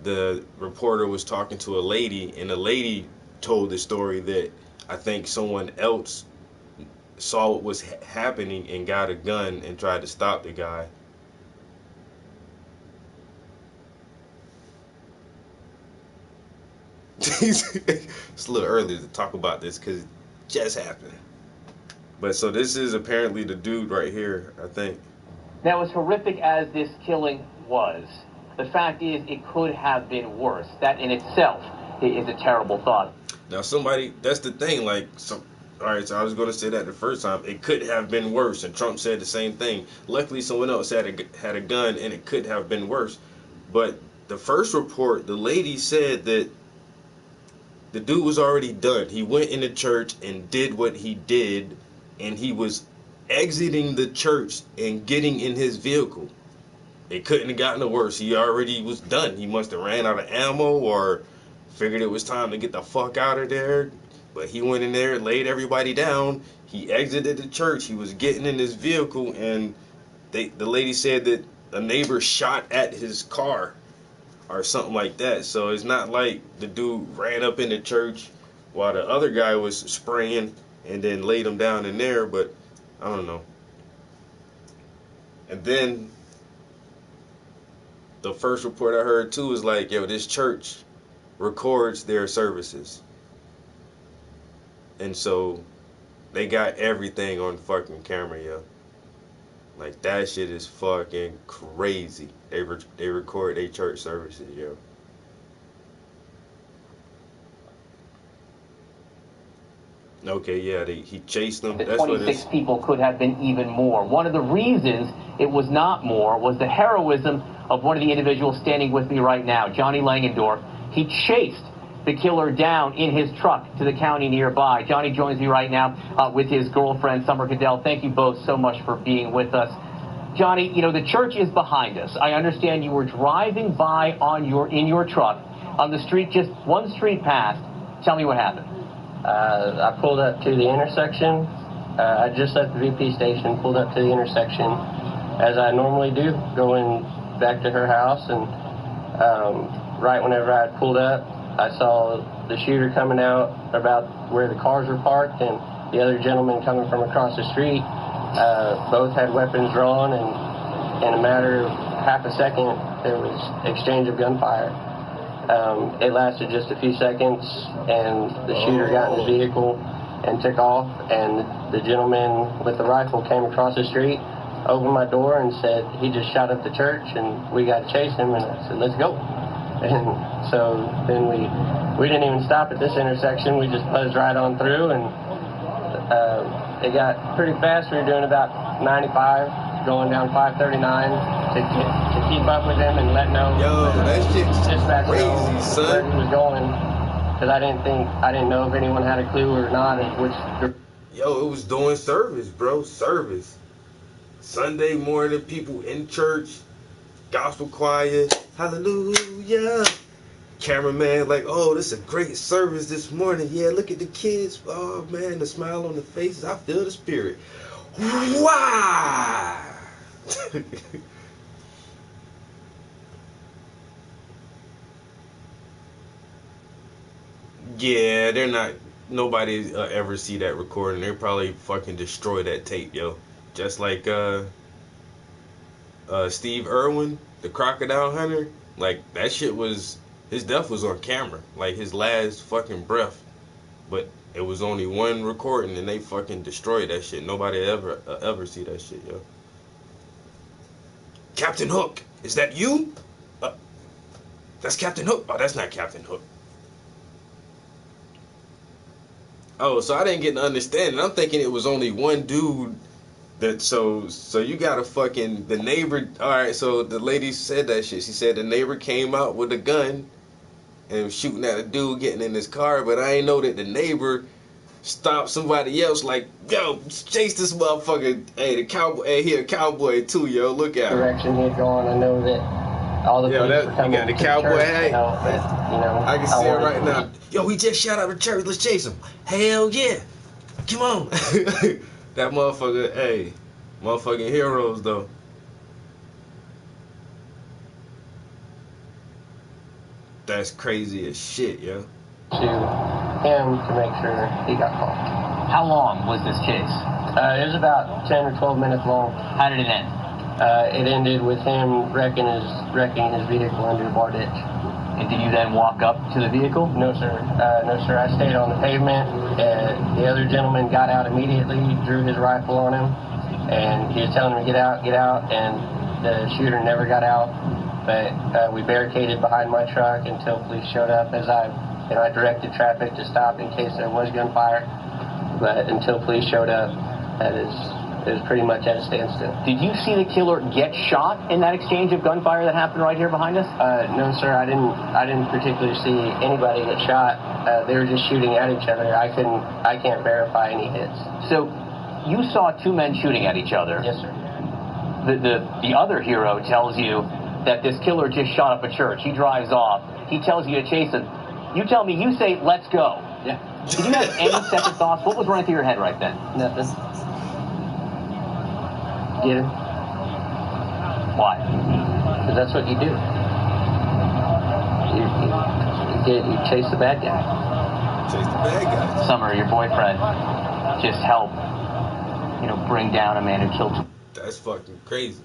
The reporter was talking to a lady, and the lady told the story that I think someone else saw what was happening and got a gun and tried to stop the guy. It's a little early to talk about this because it just happened. But so this is apparently the dude right here, I think. Now, as horrific as this killing was, the fact is it could have been worse. That in itself is a terrible thought. Now, that's the thing, like, all right, so I was going to say that the first time. It could have been worse, and Trump said the same thing. Luckily, someone else had a gun, and it could have been worse. But the first report, the lady said that the dude was already done. He went in the church and did what he did, and he was exiting the church and getting in his vehicle. It couldn't have gotten worse. He already was done. He must have ran out of ammo or figured it was time to get the fuck out of there. But he went in there, laid everybody down. He exited the church. He was getting in his vehicle, and the lady said that a neighbor shot at his car or something like that. So it's not like the dude ran up in the church while the other guy was spraying and then laid him down in there, but I don't know. And then the first report I heard too is like, yo, this church records their services. And so they got everything on fucking camera, yo. Like, that shit is fucking crazy. They record their church services, yo. Okay, yeah, he chased them. The That's 26 people could have been even more. One of the reasons it was not more was the heroism of one of the individuals standing with me right now, Johnny Langendorf. He chased the killer down in his truck to the county nearby. Johnny joins me right now with his girlfriend, Summer Goodell. Thank you both so much for being with us. Johnny, you know, the church is behind us. I understand you were driving by in your truck on the street, just one street past. Tell me what happened. I pulled up to the intersection. I just left the VP station, pulled up to the intersection, as I normally do, going back to her house. And right whenever I had pulled up, I saw the shooter coming out about where the cars were parked, and the other gentleman coming from across the street. Both had weapons drawn, and in a matter of half a second, there was exchange of gunfire. It lasted just a few seconds, and the shooter got in his vehicle and took off, and the gentleman with the rifle came across the street, opened my door, and said he just shot up the church, and we got to chase him, and I said, let's go. And so then we didn't even stop at this intersection. We just buzzed right on through, and it got pretty fast. We were doing about 95, going down 539 to keep up with him and let know. Yo, that shit's crazy, where he was going, because I didn't know if anyone had a clue or not, and which. Yo, it was doing service, bro. Service. Sunday morning, people in church, gospel choir, hallelujah. Cameraman like, oh, this is a great service this morning. Yeah, look at the kids. Oh man, the smile on the faces. I feel the spirit. Wow. Yeah, they're not. Nobody ever see that recording. They'll probably fucking destroy that tape, yo. Just like Steve Irwin, the crocodile hunter. Like that shit was. His death was on camera, like his last fucking breath. But it was only one recording, and they fucking destroyed that shit. Nobody ever see that shit, yo. Captain Hook, is that you? That's Captain Hook. Oh, that's not Captain Hook. Oh, so I didn't get to understand it. I'm thinking it was only one dude. That so you got a fucking the neighbor. All right, so the lady said that shit. She said the neighbor came out with a gun and was shooting at a dude getting in his car, but I ain't know that the neighbor stopped somebody else. Like, yo, chase this motherfucker. Hey, the cowboy. Hey, he a cowboy too, yo. Look at him. Direction he had gone. I know that all the police were coming. You got the cowboy hat. I can see it right now. Yo, he just shot up the church. Let's chase him. Hell yeah. Come on. That motherfucker, hey, motherfucking heroes though. That's crazy as shit, yo. To him to make sure he got caught. How long was this chase? It was about 10 or 12 minutes long. How did it end? It ended with him wrecking his vehicle under a bar ditch. And did you then walk up to the vehicle? No, sir. No, sir. I stayed on the pavement. The other gentleman got out immediately, drew his rifle on him, and he was telling him to get out, and the shooter never got out. But we barricaded behind my truck until police showed up, as I directed traffic to stop in case there was gunfire. But until police showed up, it was pretty much at a standstill. Did you see the killer get shot in that exchange of gunfire that happened right here behind us? No, sir. I didn't particularly see anybody get shot. They were just shooting at each other. I can't verify any hits. So, you saw two men shooting at each other. Yes, sir. The other hero tells you that this killer just shot up a church. He drives off. He tells you to chase him. You tell me. You say, "Let's go." Yeah. Did you have any second thoughts? What was running through your head right then? Nothing. Get him. Why? Because that's what you do. You chase the bad guy. Chase the bad guy. Summer, your boyfriend, just helped, bring down a man who killed two. That's fucking crazy.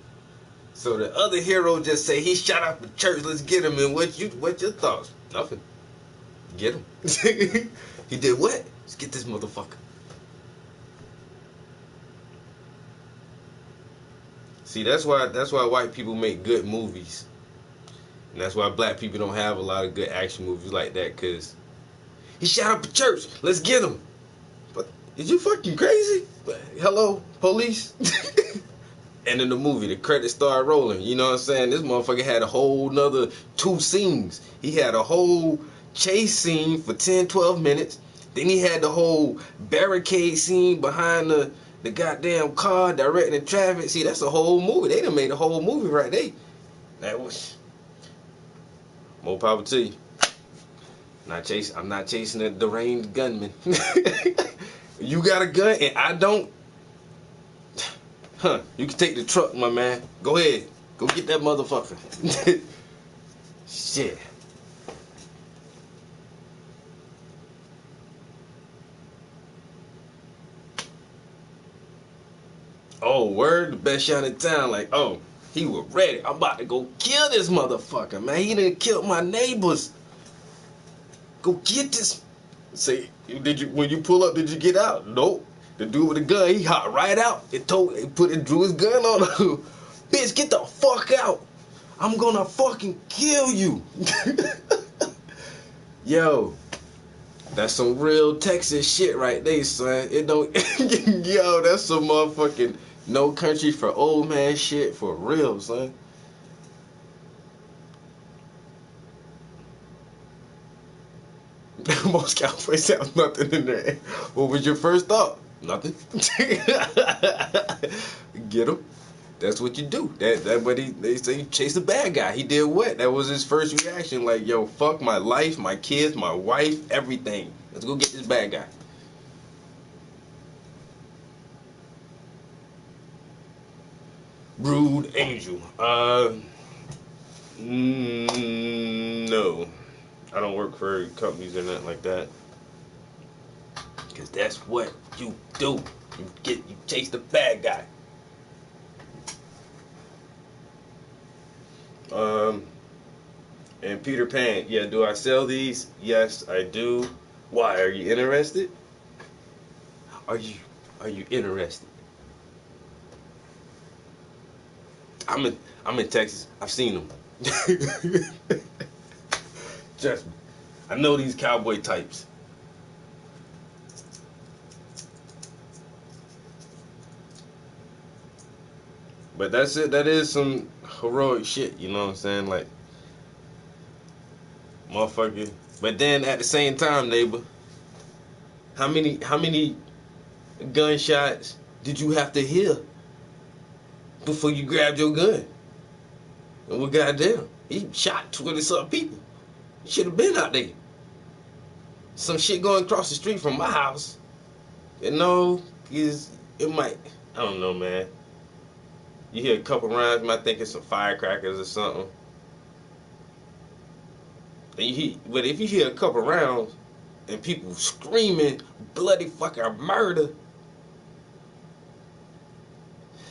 So the other hero just say he shot up the church. Let's get him. And what's your thoughts? Nothing. Get him. He did what? Let's get this motherfucker. See, that's why white people make good movies. And that's why black people don't have a lot of good action movies like that, because he shot up a church. Let's get him. But is you fucking crazy? Hello, police? And in the movie, the credits started rolling. You know what I'm saying? This motherfucker had a whole nother 2 scenes. He had a whole chase scene for 10, 12 minutes. Then he had the whole barricade scene behind the goddamn car directing the traffic. See, that's a whole movie. They done made a whole movie right there. That was more power to you. I'm not chasing a deranged gunman. You got a gun and I don't. Huh? You can take the truck, my man. Go ahead. Go get that motherfucker. Shit. Oh, word, the best shot in town. Like, oh, he was ready. I'm about to go kill this motherfucker, man. He done killed my neighbors. Go get this. Say, when you pull up, did you get out? Nope. The dude with the gun, he hopped right out and drew his gun on her. Bitch, get the fuck out. I'm gonna fucking kill you. Yo, that's some real Texas shit right there, son. It don't, yo, that's some motherfucking no country for old man shit for real, son. Most cowboys have nothing in there. What was your first thought? Nothing. Get him. That's what you do. That what they say, chase the bad guy. He did what? That was his first reaction. Like, yo, fuck my life, my kids, my wife, everything. Let's go get this bad guy. Brood Angel. No. I don't work for companies or nothing like that. Cause that's what you do. You chase the bad guy. And Peter Pan, yeah, do I sell these? Yes, I do. Why? Are you interested? Are you interested? I'm in Texas. I've seen them. Trust me. I know these cowboy types. But that's it. That is some heroic shit. You know what I'm saying? Like, motherfucker. But then at the same time, neighbor, how many gunshots did you have to hear before you grabbed your gun? And well, goddamn, he shot 20-something people. He should have been out there. Some shit going across the street from my house. You know, it might, I don't know, man. You hear a couple rounds, you might think it's some firecrackers or something. But if you hear a couple rounds and people screaming bloody fucking murder,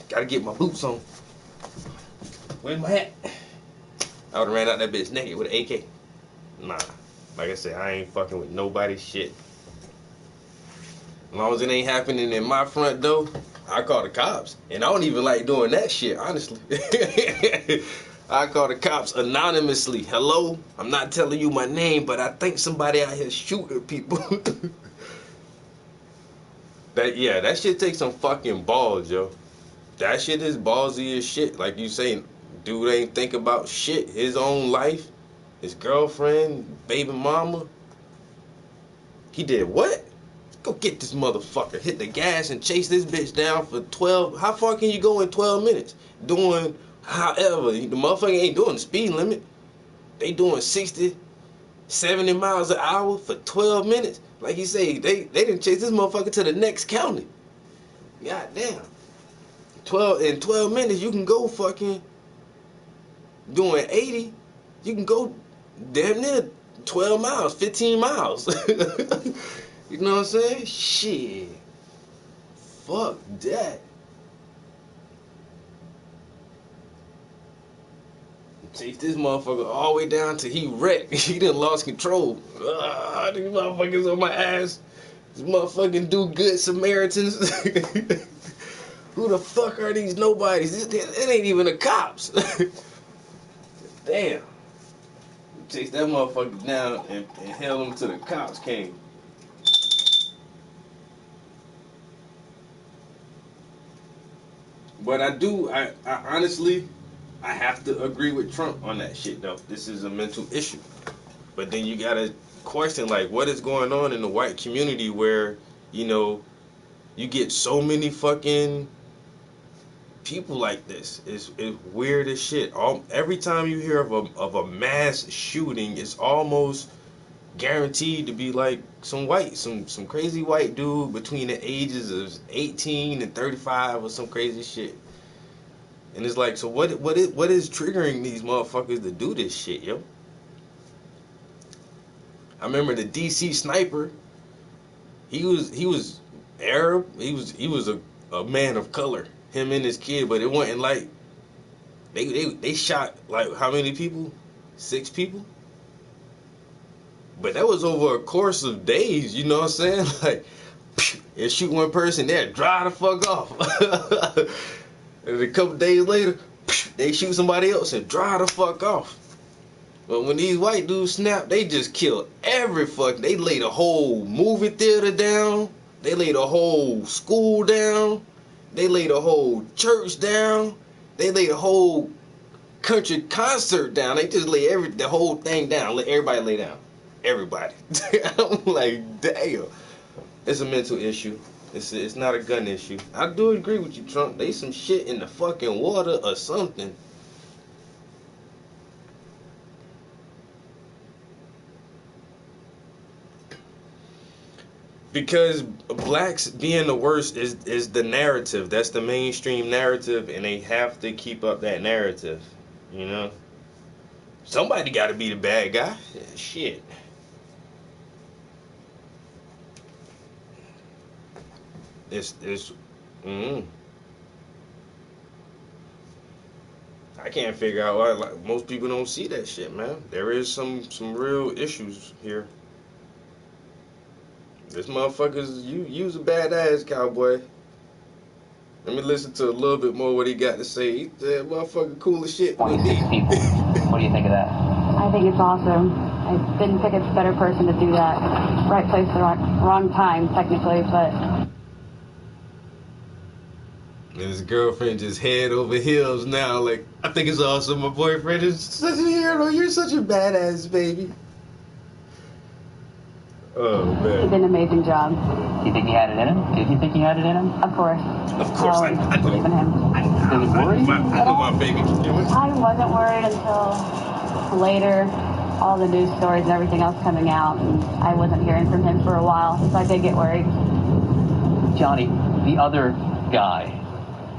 gotta get my boots on. Where's my hat? I would've ran out that bitch naked with an AK. Nah, like I said, I ain't fucking with nobody's shit. As long as it ain't happening in my front door, I call the cops. And I don't even like doing that shit, honestly. I call the cops anonymously. Hello? I'm not telling you my name, but I think somebody out here shooting people. That shit takes some fucking balls, yo. That shit is ballsy as shit. Like you saying, dude ain't think about shit. His own life, his girlfriend, baby mama. He did what? Go get this motherfucker. Hit the gas and chase this bitch down for 12. How far can you go in 12 minutes? Doing however. The motherfucker ain't doing the speed limit. They doing 60, 70 miles an hour for 12 minutes. Like you say, they didn't chase this motherfucker to the next county. God damn. In 12 minutes, you can go fucking doing 80. You can go damn near 12 miles, 15 miles. You know what I'm saying? Shit. Fuck that. Chase this motherfucker all the way down till he wrecked. He done lost control. These motherfuckers on my ass. These motherfucking do good Samaritans. Who the fuck are these nobodies? It ain't even the cops. Damn. Chase that motherfucker down and held him till the cops came. But I honestly, I have to agree with Trump on that shit, though. This is a mental issue. But then you gotta question, like, what is going on in the white community where, you know, you get so many fucking people like this. It's weird as shit. Every time you hear of a mass shooting, it's almost guaranteed to be like some crazy white dude between the ages of 18 and 35 or some crazy shit. And it's like, so what is triggering these motherfuckers to do this shit, yo? I remember the DC sniper. He was Arab. He was a man of color. Him and his kid, but it wasn't like they shot like how many people? 6 people. But that was over a course of days, you know what I'm saying? Like, and shoot one person there, drive the fuck off. And a couple days later, they shoot somebody else and drive the fuck off. But when these white dudes snap, they just kill every fuck. They lay the whole movie theater down. They lay the whole school down. They lay the whole church down. They lay the whole country concert down. They just lay the whole thing down. Let everybody lay down. Everybody. I'm like, damn. It's a mental issue. It's not a gun issue. I do agree with you, Trump. They some shit in the fucking water or something. Because blacks being the worst is the narrative. That's the mainstream narrative, and they have to keep up that narrative. You know? Somebody got to be the bad guy. Yeah, shit. I can't figure out why, like, most people don't see that shit, man. There is some real issues here. This motherfucker's you's a badass cowboy. Let me listen to a little bit more what he got to say. He said, motherfucker cool as shit. 26 people. What do you think of that? I think it's awesome. I didn't think it's a better person to do that. Right place, the wrong time, technically, but... And his girlfriend just head over heels now, like, I think it's awesome. My boyfriend is such a hero. You're such a badass, baby. Oh, man. He did an amazing job. Do you think he had it in him? Did you think he had it in him? Of course. Of course, I believe in him. I was worried. I know my baby can do it. I wasn't worried until later, all the news stories and everything else coming out, and I wasn't hearing from him for a while, so I did get worried. Johnny, the other guy,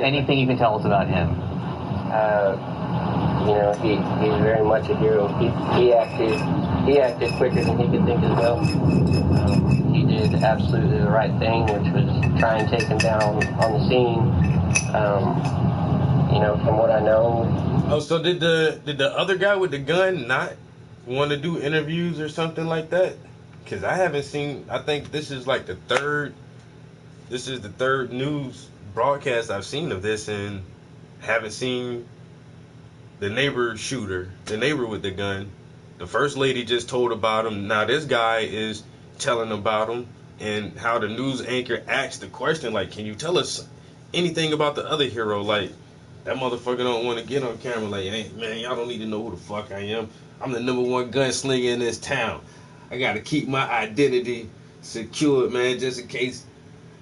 anything you can tell us about him? You know, he's very much a hero. He acted quicker than he could think as well. He did absolutely the right thing, which was try and take him down on the scene. You know, from what I know. Oh, so did the other guy with the gun not want to do interviews or something like that? Because I haven't seen. I think this is like the third. This is the third news broadcast I've seen of this, and haven't seen the neighbor shooter, the neighbor with the gun. The first lady just told about him. Now this guy is telling about him, and how the news anchor asked the question, like, can you tell us anything about the other hero? Like, that motherfucker don't want to get on camera. Like, hey, man, y'all don't need to know who the fuck I am. I'm the #1 gunslinger in this town. I got to keep my identity secured, man, just in case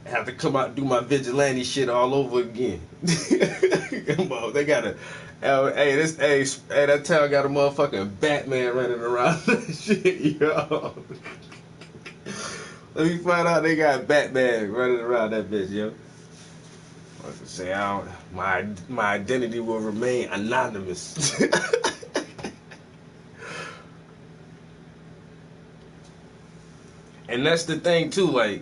I have to come out and do my vigilante shit all over again. Come on, they got a... Hey, that town got a motherfucking Batman running around that shit, yo. Let me find out they got Batman running around that bitch, yo. I can say, my identity will remain anonymous. And that's the thing too, like,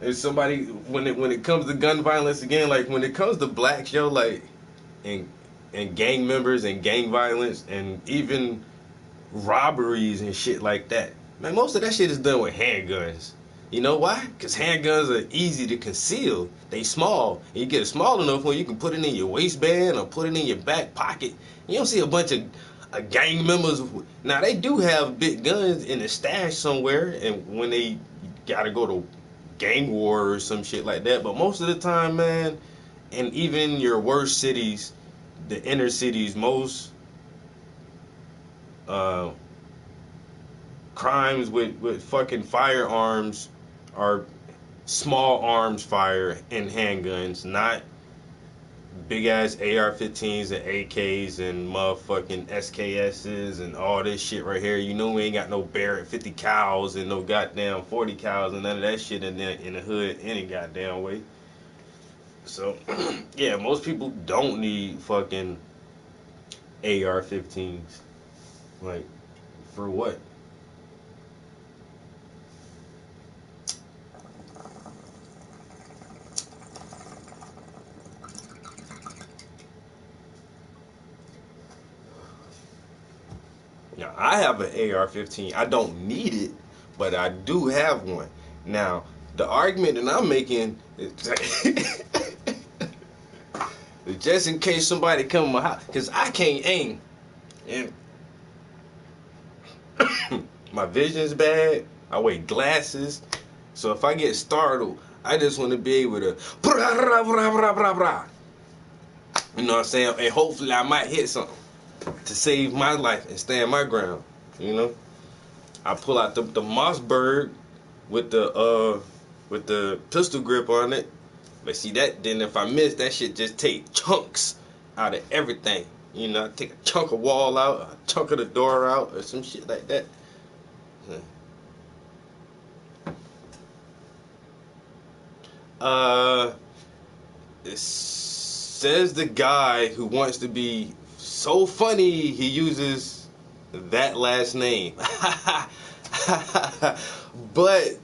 if somebody, when it comes to gun violence again, like when it comes to blacks, yo, like, and gang members and gang violence and even robberies and shit like that, man, most of that shit is done with handguns. You know why? Because handguns are easy to conceal. They small. And you get it small enough where you can put it in your waistband or put it in your back pocket. You don't see a bunch of gang members. Now, they do have big guns in the stash somewhere, and when they gotta go to gang war or some shit like that. But most of the time, man, and even your worst cities, the inner cities, most crimes with fucking firearms are small arms fire and handguns, not big ass AR-15s and AKs and motherfucking SKSs and all this shit right here. You know we ain't got no Barrett 50 cows and no goddamn 40 cows and none of that shit in the hood any goddamn way. So, yeah, most people don't need fucking AR-15s. Like, for what? Yeah, Now, I have an AR-15. I don't need it, but I do have one. Now, the argument that I'm making is just in case somebody come to my house, because I can't aim. And my vision's bad. I wear glasses. So if I get startled, I just want to be able to, you know what I'm saying? And hopefully I might hit something to save my life and stand my ground, you know? I pull out the Mossberg with the pistol grip on it. But see that, then if I miss, that shit just take chunks out of everything. You know, I take a chunk of wall out, a chunk of the door out, or some shit like that. It says the guy who wants to be so funny he uses that last name. But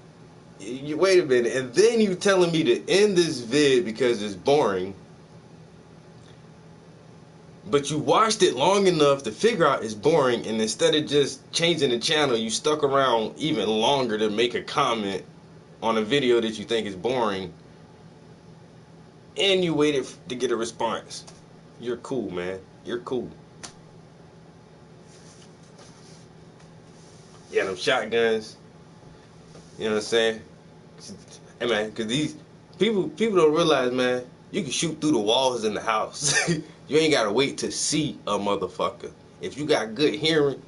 you wait a minute, and then you telling me to end this vid because it's boring. But you watched it long enough to figure out it's boring, and instead of just changing the channel, you stuck around even longer to make a comment on a video that you think is boring, and you waited to get a response. You're cool, man. You're cool. Yeah, them shotguns. You know what I'm saying? Hey, man, because these people don't realize, man, you can shoot through the walls in the house. You ain't got to wait to see a motherfucker. If you got good hearing,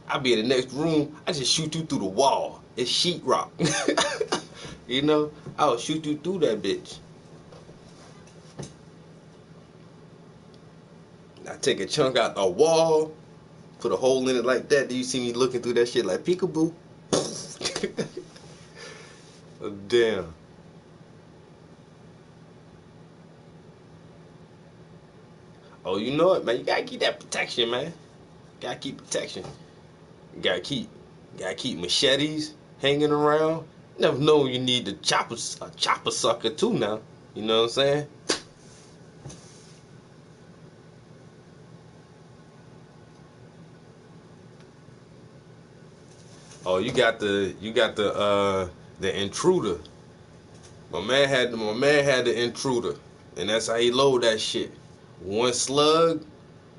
I'll be in the next room. I just shoot you through the wall. It's sheetrock. You know? I'll shoot you through that bitch. I take a chunk out a wall, put a hole in it like that. Do you see me looking through that shit like peekaboo? Oh, damn. Oh, you know it, man. You gotta keep that protection, man. Gotta keep protection. You gotta keep machetes hanging around. You never know when you need to chop a sucker too now. You know what I'm saying? Oh, you got the intruder. My man had the intruder, and that's how he load that shit. One slug,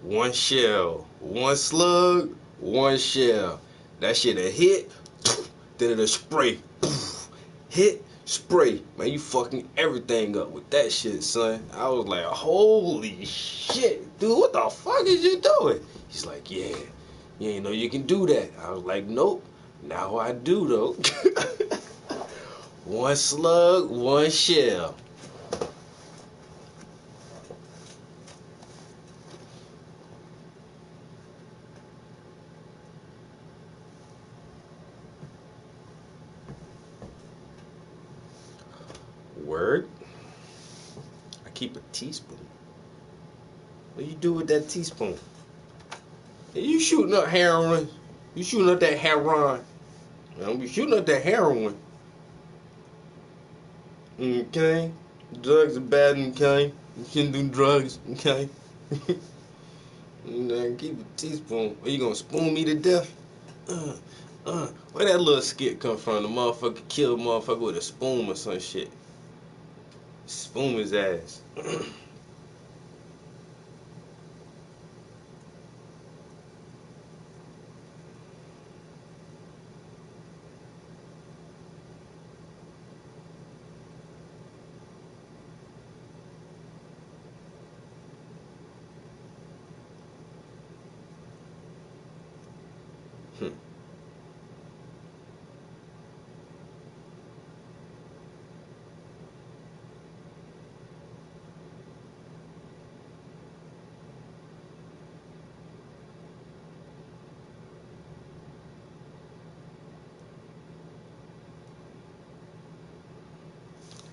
one shell. One slug, one shell. That shit'll hit, then it'll spray. Hit, spray. Man, you fucking everything up with that shit, son. I was like, holy shit, dude, what the fuck is you doing? He's like, yeah, you ain't know you can do that. I was like, nope. Now I do, though. One slug, one shell. Word. I keep a teaspoon. What do you do with that teaspoon? You shooting up heroin. You shooting up that heroin. Don't be shooting up that heroin. Okay? Drugs are bad, okay? You shouldn't do drugs, okay? Keep a teaspoon. Are you gonna spoon me to death? Where that little skit come from? The motherfucker killed a motherfucker with a spoon or some shit. Spoon his ass.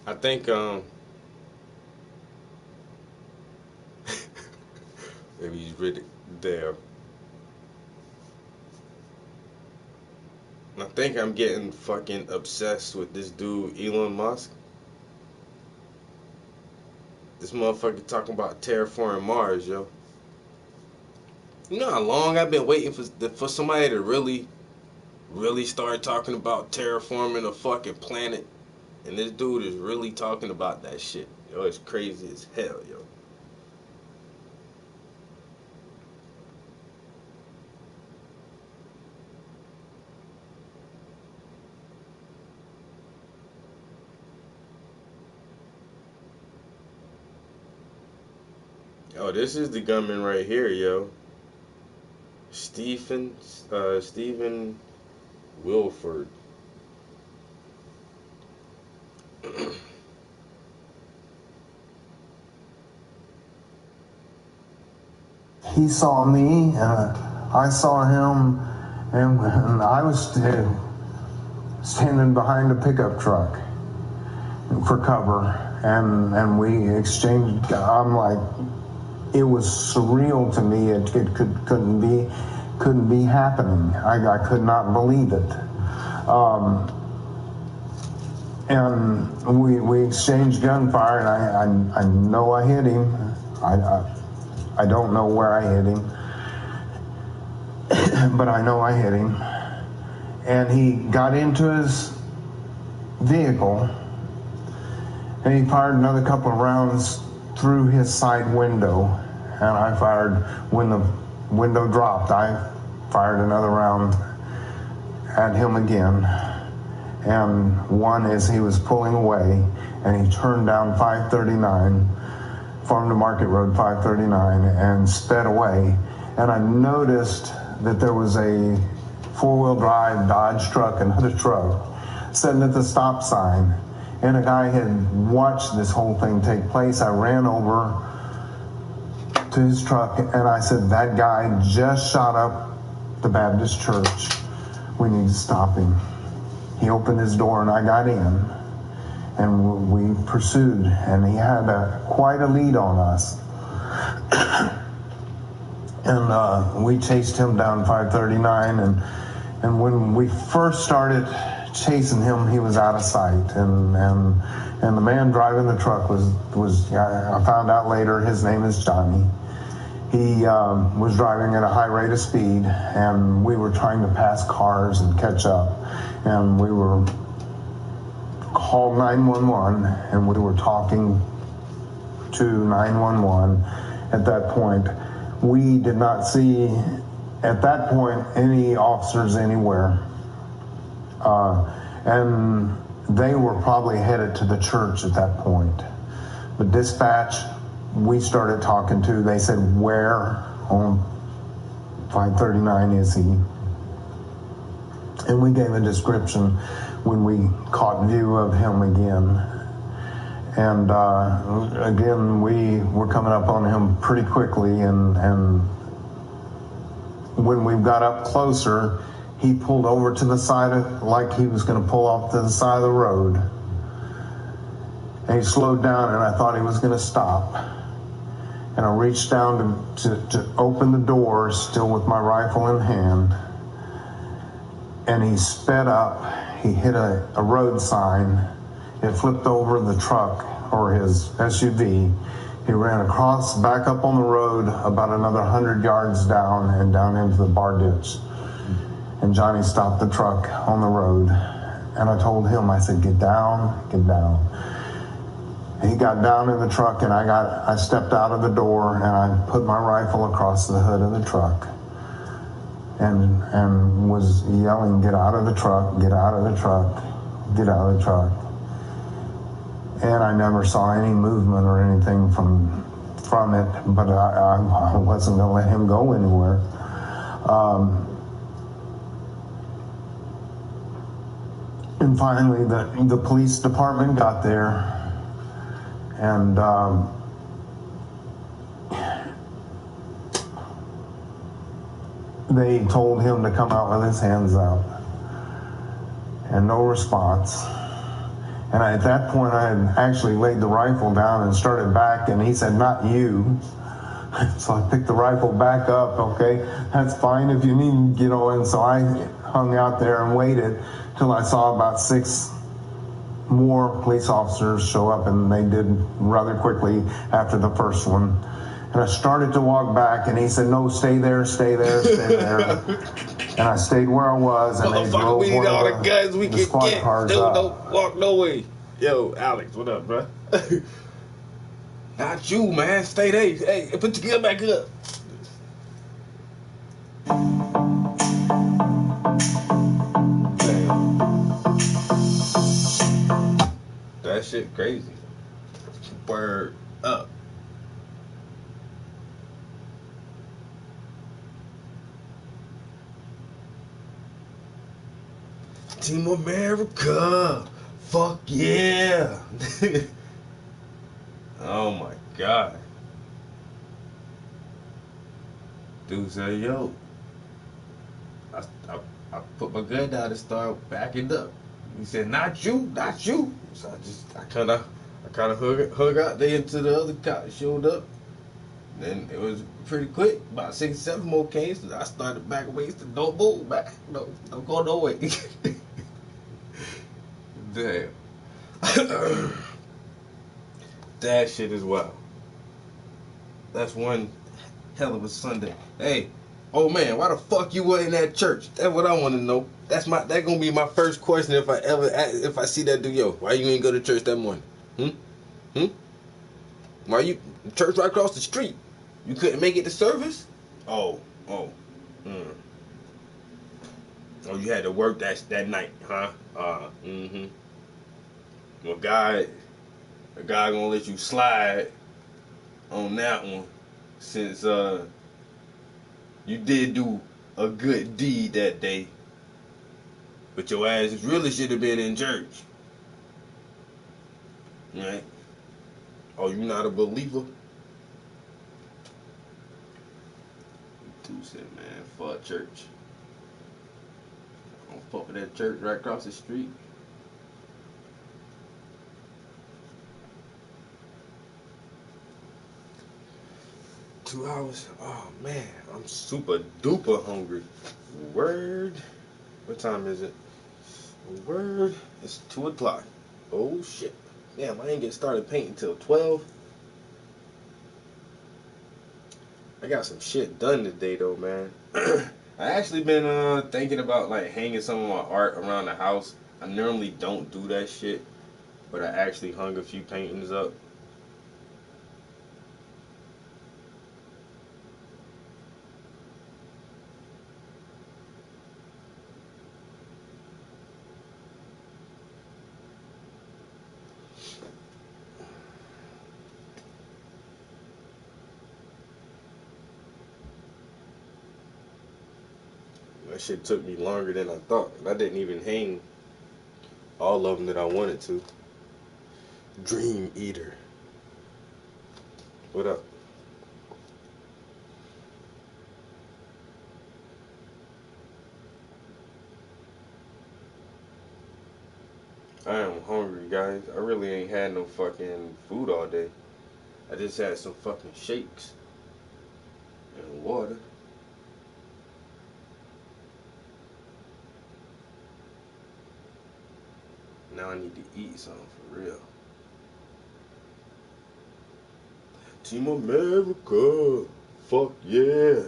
I think maybe he's really there. I think I'm getting fucking obsessed with this dude, Elon Musk. This motherfucker talking about terraforming Mars, yo. You know how long I've been waiting for somebody to really start talking about terraforming a fucking planet, and this dude is really talking about that shit. Yo, it's crazy as hell, yo. Oh, this is the gunman right here, yo. Stephen Wilford. He saw me, and I saw him, and I was standing behind a pickup truck for cover, and we exchanged. I'm like, it was surreal to me. It couldn't be happening. I could not believe it. And we exchanged gunfire, and I know I hit him. I don't know where I hit him, but I know I hit him. And he got into his vehicle, and he fired another couple of rounds through his side window. And I fired, when the window dropped, I fired another round at him again. And one as he was pulling away, and he turned down 539, Farm to Market Road 539, and sped away. And I noticed that there was a four-wheel drive Dodge truck, another truck, sitting at the stop sign. And a guy had watched this whole thing take place. I ran over to his truck, and I said, that guy just shot up the Baptist church. We need to stop him. He opened his door, and I got in, and we pursued, and he had quite a lead on us. And we chased him down 539, and when we first started chasing him, he was out of sight, and the man driving the truck was I found out later, his name is Johnny. He was driving at a high rate of speed, and we were trying to pass cars and catch up, and we were called 911, and we were talking to 911 at that point. We did not see, at that point, any officers anywhere. And they were probably headed to the church at that point. But dispatch, we started talking to, they said, where on 539 is he? And we gave a description when we caught view of him again. And again, we were coming up on him pretty quickly, and when we got up closer, he pulled over to the side of, like he was going to pull off to the side of the road. And he slowed down, and I thought he was going to stop. And I reached down to open the door, still with my rifle in hand. And he sped up. He hit a road sign. It flipped over the truck, or his SUV. He ran across, back up on the road, about another 100 yards down, and down into the bar ditch. And Johnny stopped the truck on the road, and I told him, I said, get down, get down. And he got down in the truck, and I stepped out of the door, and I put my rifle across the hood of the truck, and was yelling, get out of the truck, get out of the truck, get out of the truck. And I never saw any movement or anything from it, but I wasn't going to let him go anywhere. And finally, the police department got there, and they told him to come out with his hands up, and no response. And at that point, I had actually laid the rifle down and started back, and he said, not you. So I picked the rifle back up. Okay, that's fine if you need to get on. So I hung out there and waited till I saw about 6 more police officers show up, and they did rather quickly after the first one. And I started to walk back, and he said, "No, stay there, stay there, stay there." And I stayed where I was, and they drove we need one all of the guns we the can squad get. cars Dude, up. don't walk no way. Yo, Alex, what up, bro? Not you, man. Stay there. Hey, put your gun back up. Damn. That shit crazy. Word up. Team America. Fuck yeah. Oh my God. Dude said, yo. I put my gun down and started backing up. He said, not you, not you. So I kind of hung out there until the other cop showed up. Then it was pretty quick. About 6 or 7 more came. So I started back away. Said, don't move back. No, don't go no way. Damn. That shit is wild. That's one hell of a Sunday. Hey, oh man, why the fuck you were in that church? That's what I want to know. That gonna be my first question if I see that dude. Yo, why you ain't go to church that morning? Why you church right across the street? You couldn't make it to service? Oh, you had to work that night, huh? Well, God gonna let you slide on that one, since you did do a good deed that day, but your ass really should have been in church, right? Oh, you not a believer? Dude said, man, fuck church. I don't fuck with that church right across the street. Two hours? Oh man, I'm super duper hungry. Word. What time is it? Word. It's 2 o'clock. Oh shit. Damn, I ain't get started painting till 12. I got some shit done today though, man. I actually been thinking about like hanging some of my art around the house. I normally don't do that shit, but I actually hung a few paintings up. That shit took me longer than I thought. I didn't even hang all of them that I wanted to. Dream Eater. What up? I am hungry, guys. I really ain't had no fucking food all day. I just had some fucking shakes and water. Now I need to eat something for real. Team America. Fuck yeah.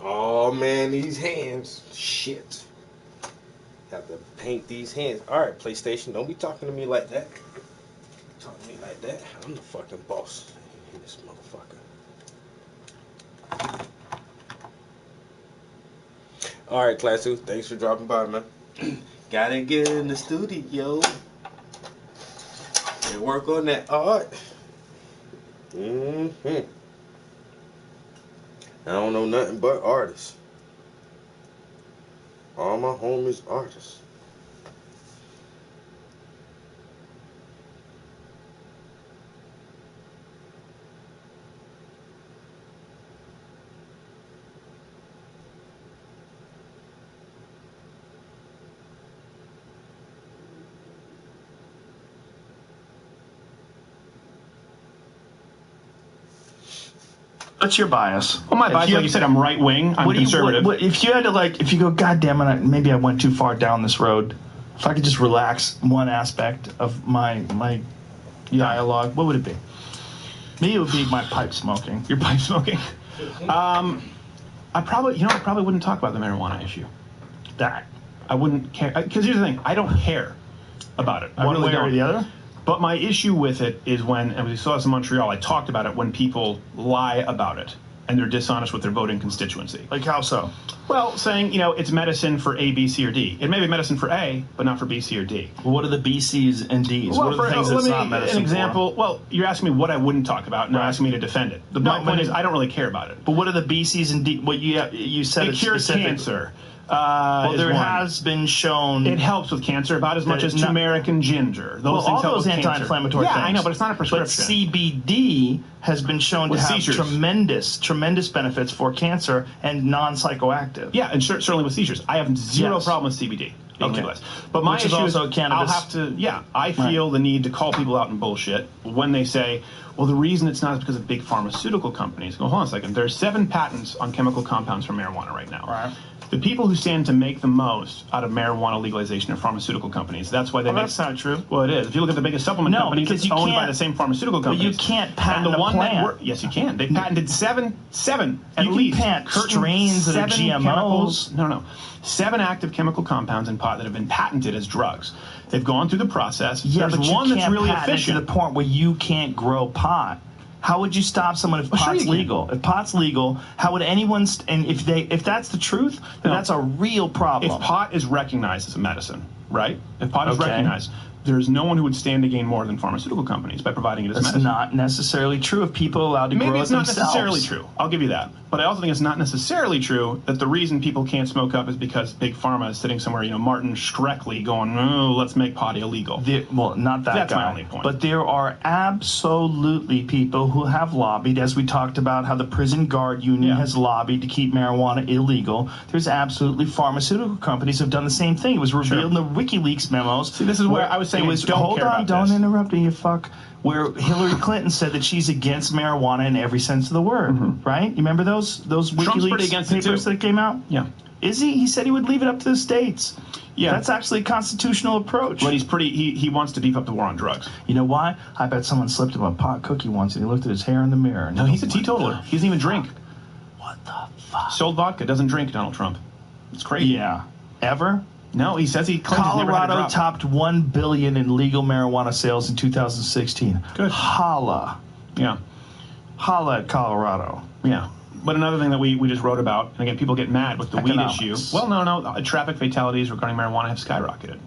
Oh man, these hands. Shit. Have to paint these hands. Alright, PlayStation, don't be talking to me like that. Talk to me like that. I'm the fucking boss in this motherfucker. Alright, Class 2, thanks for dropping by, man. Gotta get in the studio and work on that art. I don't know nothing but artists. All my homies artists. What's your bias? Well, my bias, like you said, I'm right wing. I'm conservative. If you had to, if you go, God damn it, maybe I went too far down this road. If I could just relax one aspect of my dialogue, what would it be? Maybe it would be my pipe smoking. Your pipe smoking? I probably wouldn't talk about the marijuana issue. That. I wouldn't care. Because here's the thing. I don't care about it. I One really way don't. or the other? But my issue with it is when, and we saw this in Montreal, I talked about it when people lie about it and they're dishonest with their voting constituency. Like how so? Well, saying, it's medicine for A, B, C, or D. It may be medicine for A, but not for B, C, or D. Well, what are the B, C's, and D's? Well, what are the things that's not medicine an example. for? Well, you're asking me what I wouldn't talk about, and you're asking me to defend it. My point is, I don't really care about it. But what are the B, C's, and D? What you said it cures cancer. Well, there has been shown it helps with cancer about as much as turmeric and ginger. Those all things help those with anti-inflammatory cancer. things. Yeah, I know, but it's not a prescription. But CBD has been shown to have tremendous benefits for cancer and non-psychoactive. Yeah, and certainly with seizures. I have zero problem with CBD. Okay. But my Which issue is also is cannabis. I'll have to, I feel the need to call people out in bullshit when they say, well, the reason it's not is because of big pharmaceutical companies. Hold on a second. There's 7 patents on chemical compounds for marijuana right now. Right. The people who stand to make the most out of marijuana legalization are pharmaceutical companies. That's why they make... That's not true. Well, it is. If you look at the biggest supplement companies, it's owned by the same pharmaceutical companies. But you can't patent and the a one plant. Yes, you can. They patented seven at you least. You can patent strains that are GMOs. No. 7 active chemical compounds in pot that have been patented as drugs. They've gone through the process. Yeah, There's but one you that's can't really patent it efficient. to the point where you can't grow pot. How would you stop someone if pot's legal? If pot's legal, how would anyone? And if that's the truth, then that's a real problem. If pot is recognized as a medicine, right? If pot is recognized, there's no one who would stand to gain more than pharmaceutical companies by providing it as medicine. That's not necessarily true. If people are allowed to grow it themselves. Maybe it's not necessarily true. I'll give you that. But I also think it's not necessarily true that the reason people can't smoke up is because Big Pharma is sitting somewhere, Martin Shkreli going, oh, let's make pot illegal. Not that That's guy. my only point. But there are absolutely people who have lobbied, as we talked about how the prison guard union has lobbied to keep marijuana illegal. There's absolutely pharmaceutical companies who have done the same thing. It was revealed in the WikiLeaks memos. See, this is where I was saying, don't interrupt me, you fuck. Where Hillary Clinton said that she's against marijuana in every sense of the word, right? You remember those WikiLeaks papers that came out? Yeah. Is he? He said he would leave it up to the states. Yeah. That's actually a constitutional approach. But he wants to beef up the war on drugs. You know why? I bet someone slipped him a pot cookie once and he looked at his hair in the mirror. No, he's a teetotaler. He doesn't even drink. What the fuck? Sold vodka, doesn't drink, Donald Trump. It's crazy. Yeah. Ever? No, he says he claims he's never had a Colorado drop. topped $1 billion in legal marijuana sales in 2016. Good. Holla. Yeah. Holla at Colorado. Yeah. But another thing that we just wrote about, and again, people get mad with the weed issue. Well, no. Traffic fatalities regarding marijuana have skyrocketed.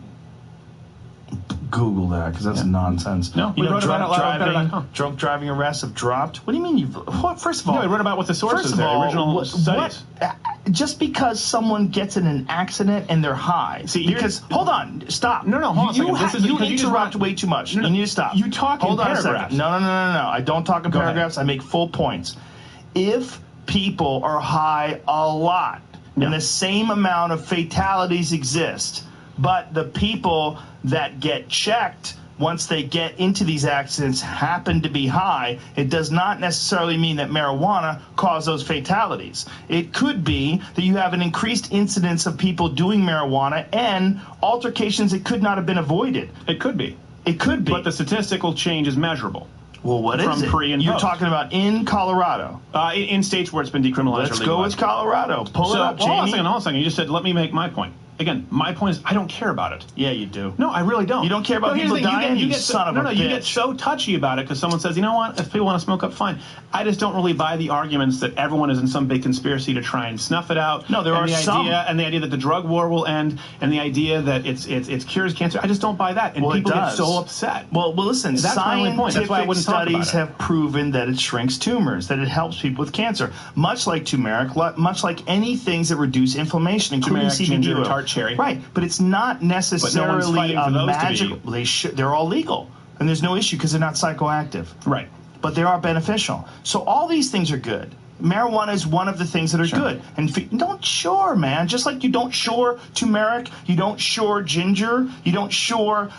Google that, because that's nonsense. No, we wrote about it a lot on better.com. Drunk driving arrests have dropped. What do you mean? First of all, no, I wrote about what the sources first of all, original studies. Just because someone gets in an accident and they're high. Hold on, stop. No, hold on a second. You interrupt way too much. You need to stop. You talk in paragraphs. Hold on a second. No. I don't talk in paragraphs. I make full points. If people are high a lot, and the same amount of fatalities exist, but the people that get checked once they get into these accidents happen to be high, it does not necessarily mean that marijuana caused those fatalities. It could be that you have an increased incidence of people doing marijuana and altercations that could not have been avoided. It could be. It could be. But the statistical change is measurable. Well, what is it? From pre and You're post. talking about in Colorado. In states where it's been decriminalized. Let's go with Colorado. Pull it up, Jamie. Hold on a second. You just said, let me make my point. Again, my point is I don't care about it. Yeah, you do. No, I really don't. You don't care about people dying? You son of a bitch. You get so touchy about it because someone says, you know what, if people want to smoke up, fine. I just don't really buy the arguments that everyone is in some big conspiracy to try and snuff it out. No, there are some. And the idea that the drug war will end and the idea that it cures cancer. I just don't buy that. And people get so upset. Well, listen, that's my only point. That's why I wouldn't talk about studies have proven that it shrinks tumors, that it helps people with cancer. Much like turmeric, much like any things that reduce inflammation, including turmeric, CBD ginger, oil. tart cherry. Right, but it's not necessarily a magical. They're all legal, and there's no issue because they're not psychoactive. Right. But they are beneficial. So all these things are good. Marijuana is one of the things that are good. And don't man. Just like you don't turmeric, you don't ginger, you don't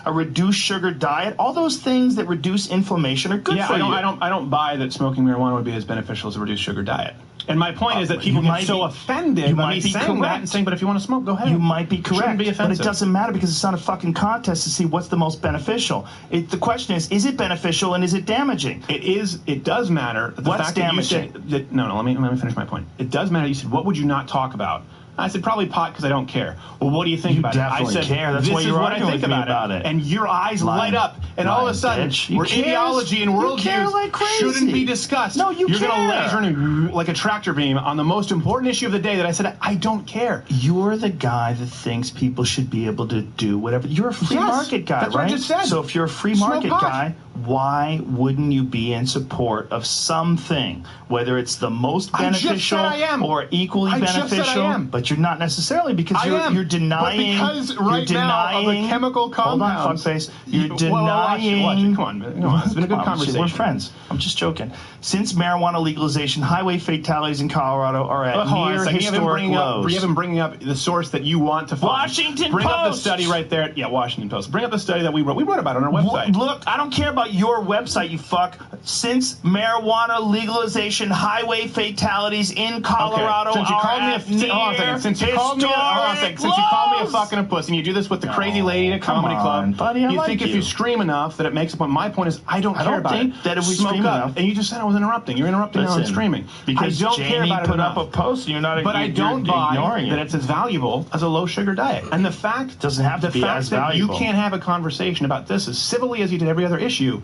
a reduced sugar diet. All those things that reduce inflammation are good for you. I don't buy that smoking marijuana would be as beneficial as a reduced sugar diet. And my point is that people get so offended by me saying that and saying, but if you want to smoke, go ahead. You might be correct. Shouldn't be offensive. But it doesn't matter because it's not a fucking contest to see what's the most beneficial. The question is it beneficial and is it damaging? It is. It does matter. What's damaging? Let me finish my point. It does matter. You said, what would you not talk about? I said, probably pot because I don't care. Well, what do you think about it? I said, care. That's this why is you're what I think about it. And your eyes light up. And all of a sudden, where ideology and worldviews shouldn't be discussed. No, you're going to laser like a tractor beam on the most important issue of the day that I said, I don't care. You're the guy that thinks people should be able to do whatever. You're a free market guy, that's right? What I just said. So if you're a free market guy, why wouldn't you be in support of something, whether it's the most beneficial or equally beneficial? But you're not necessarily because you're denying. But because right now of the chemical compounds. Hold on, fuckface. You're denying. Come on. It's been a good conversation. We're friends. I'm just joking. Since marijuana legalization, highway fatalities in Colorado are at near historic lows. You haven't bringing up the source that you want to find. Washington Bring Post. Up the study right there. Yeah, Washington Post. Bring up the study that we wrote. We wrote about it on our website. Look, I don't care about your website, you fuck. Since marijuana legalization, highway fatalities in Colorado Since you called me a fucking pussy, and you do this with the crazy lady at a comedy club, buddy, you think if you scream enough that it makes a point. My point is, I don't care about it. I don't think that if we scream enough. And you just said I was interrupting. You're interrupting now and screaming. Because I don't Jamie care about it put enough. up a post, and you're not. But I don't buy that it's as valuable as a low sugar diet. And the fact doesn't have to be as valuable. You can't have a conversation about this as civilly as you did every other issue.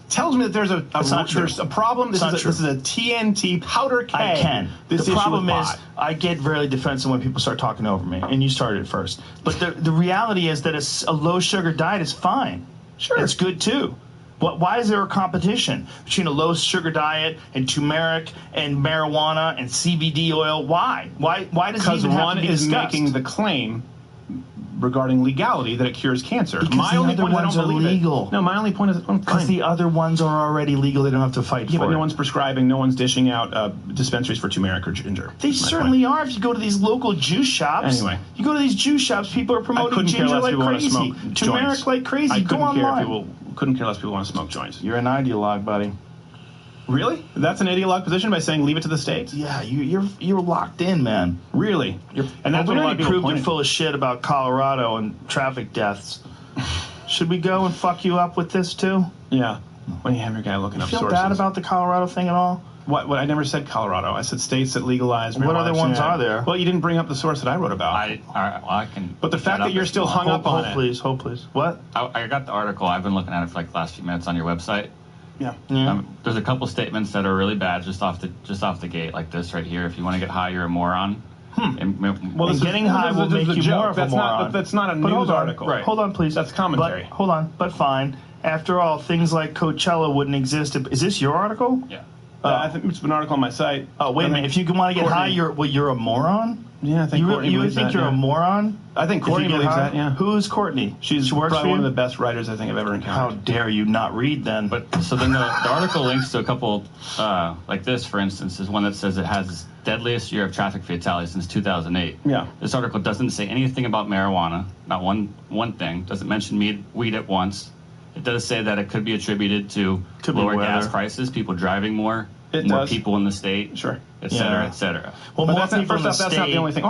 Tells me that there's a problem. This is a TNT powder keg. I can. The problem is I get very defensive when people start talking over me, and you started first. But the reality is that a low sugar diet is fine. Sure, it's good too. Why is there a competition between a low sugar diet and turmeric and marijuana and CBD oil? Why? Why does it even have to be discussed? Because one is making the claim regarding legality that it cures cancer. Because my only point is I don't believe legal. No, my only point is because the other ones are already legal. They don't have to fight for it. But no one's prescribing. No one's dishing out dispensaries for turmeric or ginger. They certainly are. If you go to these local juice shops, you go to these juice shops, people are promoting ginger like crazy, turmeric like crazy. Go online. Couldn't care less people want to smoke joints. You're an ideologue, buddy. Really? That's an ideologue position by saying leave it to the states? Yeah, you're locked in, man. Really? And that's what a lot of people proved you're full of shit about Colorado and traffic deaths. Should we go and fuck you up with this too? Yeah. When you have your guy looking up sources. You feel bad about the Colorado thing at all? What? I never said Colorado. I said states that legalize marijuana. What other ones are there? Well, you didn't bring up the source that I wrote about. I can. But the fact that you're still hung up on it. Hold please. What? I got the article. I've been looking at it for like the last few minutes on your website. Yeah. There's a couple statements that are really bad just off the gate, like this right here. If you want to get high, you're a moron. Well, getting high will make you more of a moron. That's not a news article. Right. Hold on, please. That's commentary. Hold on. But fine. After all, things like Coachella wouldn't exist. Is this your article? Yeah. I think it's an article on my site. Oh, wait a minute. If you want to get high, you're a moron? Yeah, I think Courtney believes that. You think you're a moron? I think Courtney believes that, yeah. Who's Courtney? She works probably one of the best writers I think I've ever encountered. How dare you not read then? But so then the article links to a couple, like this, for instance, is one that says it has its deadliest year of traffic fatalities since 2008. Yeah. This article doesn't say anything about marijuana, not one thing. Doesn't mention weed at once. It does say that it could be attributed to lower gas prices, people driving more. More people in the state, sure, et cetera, et cetera. Well, but that's not the only thing.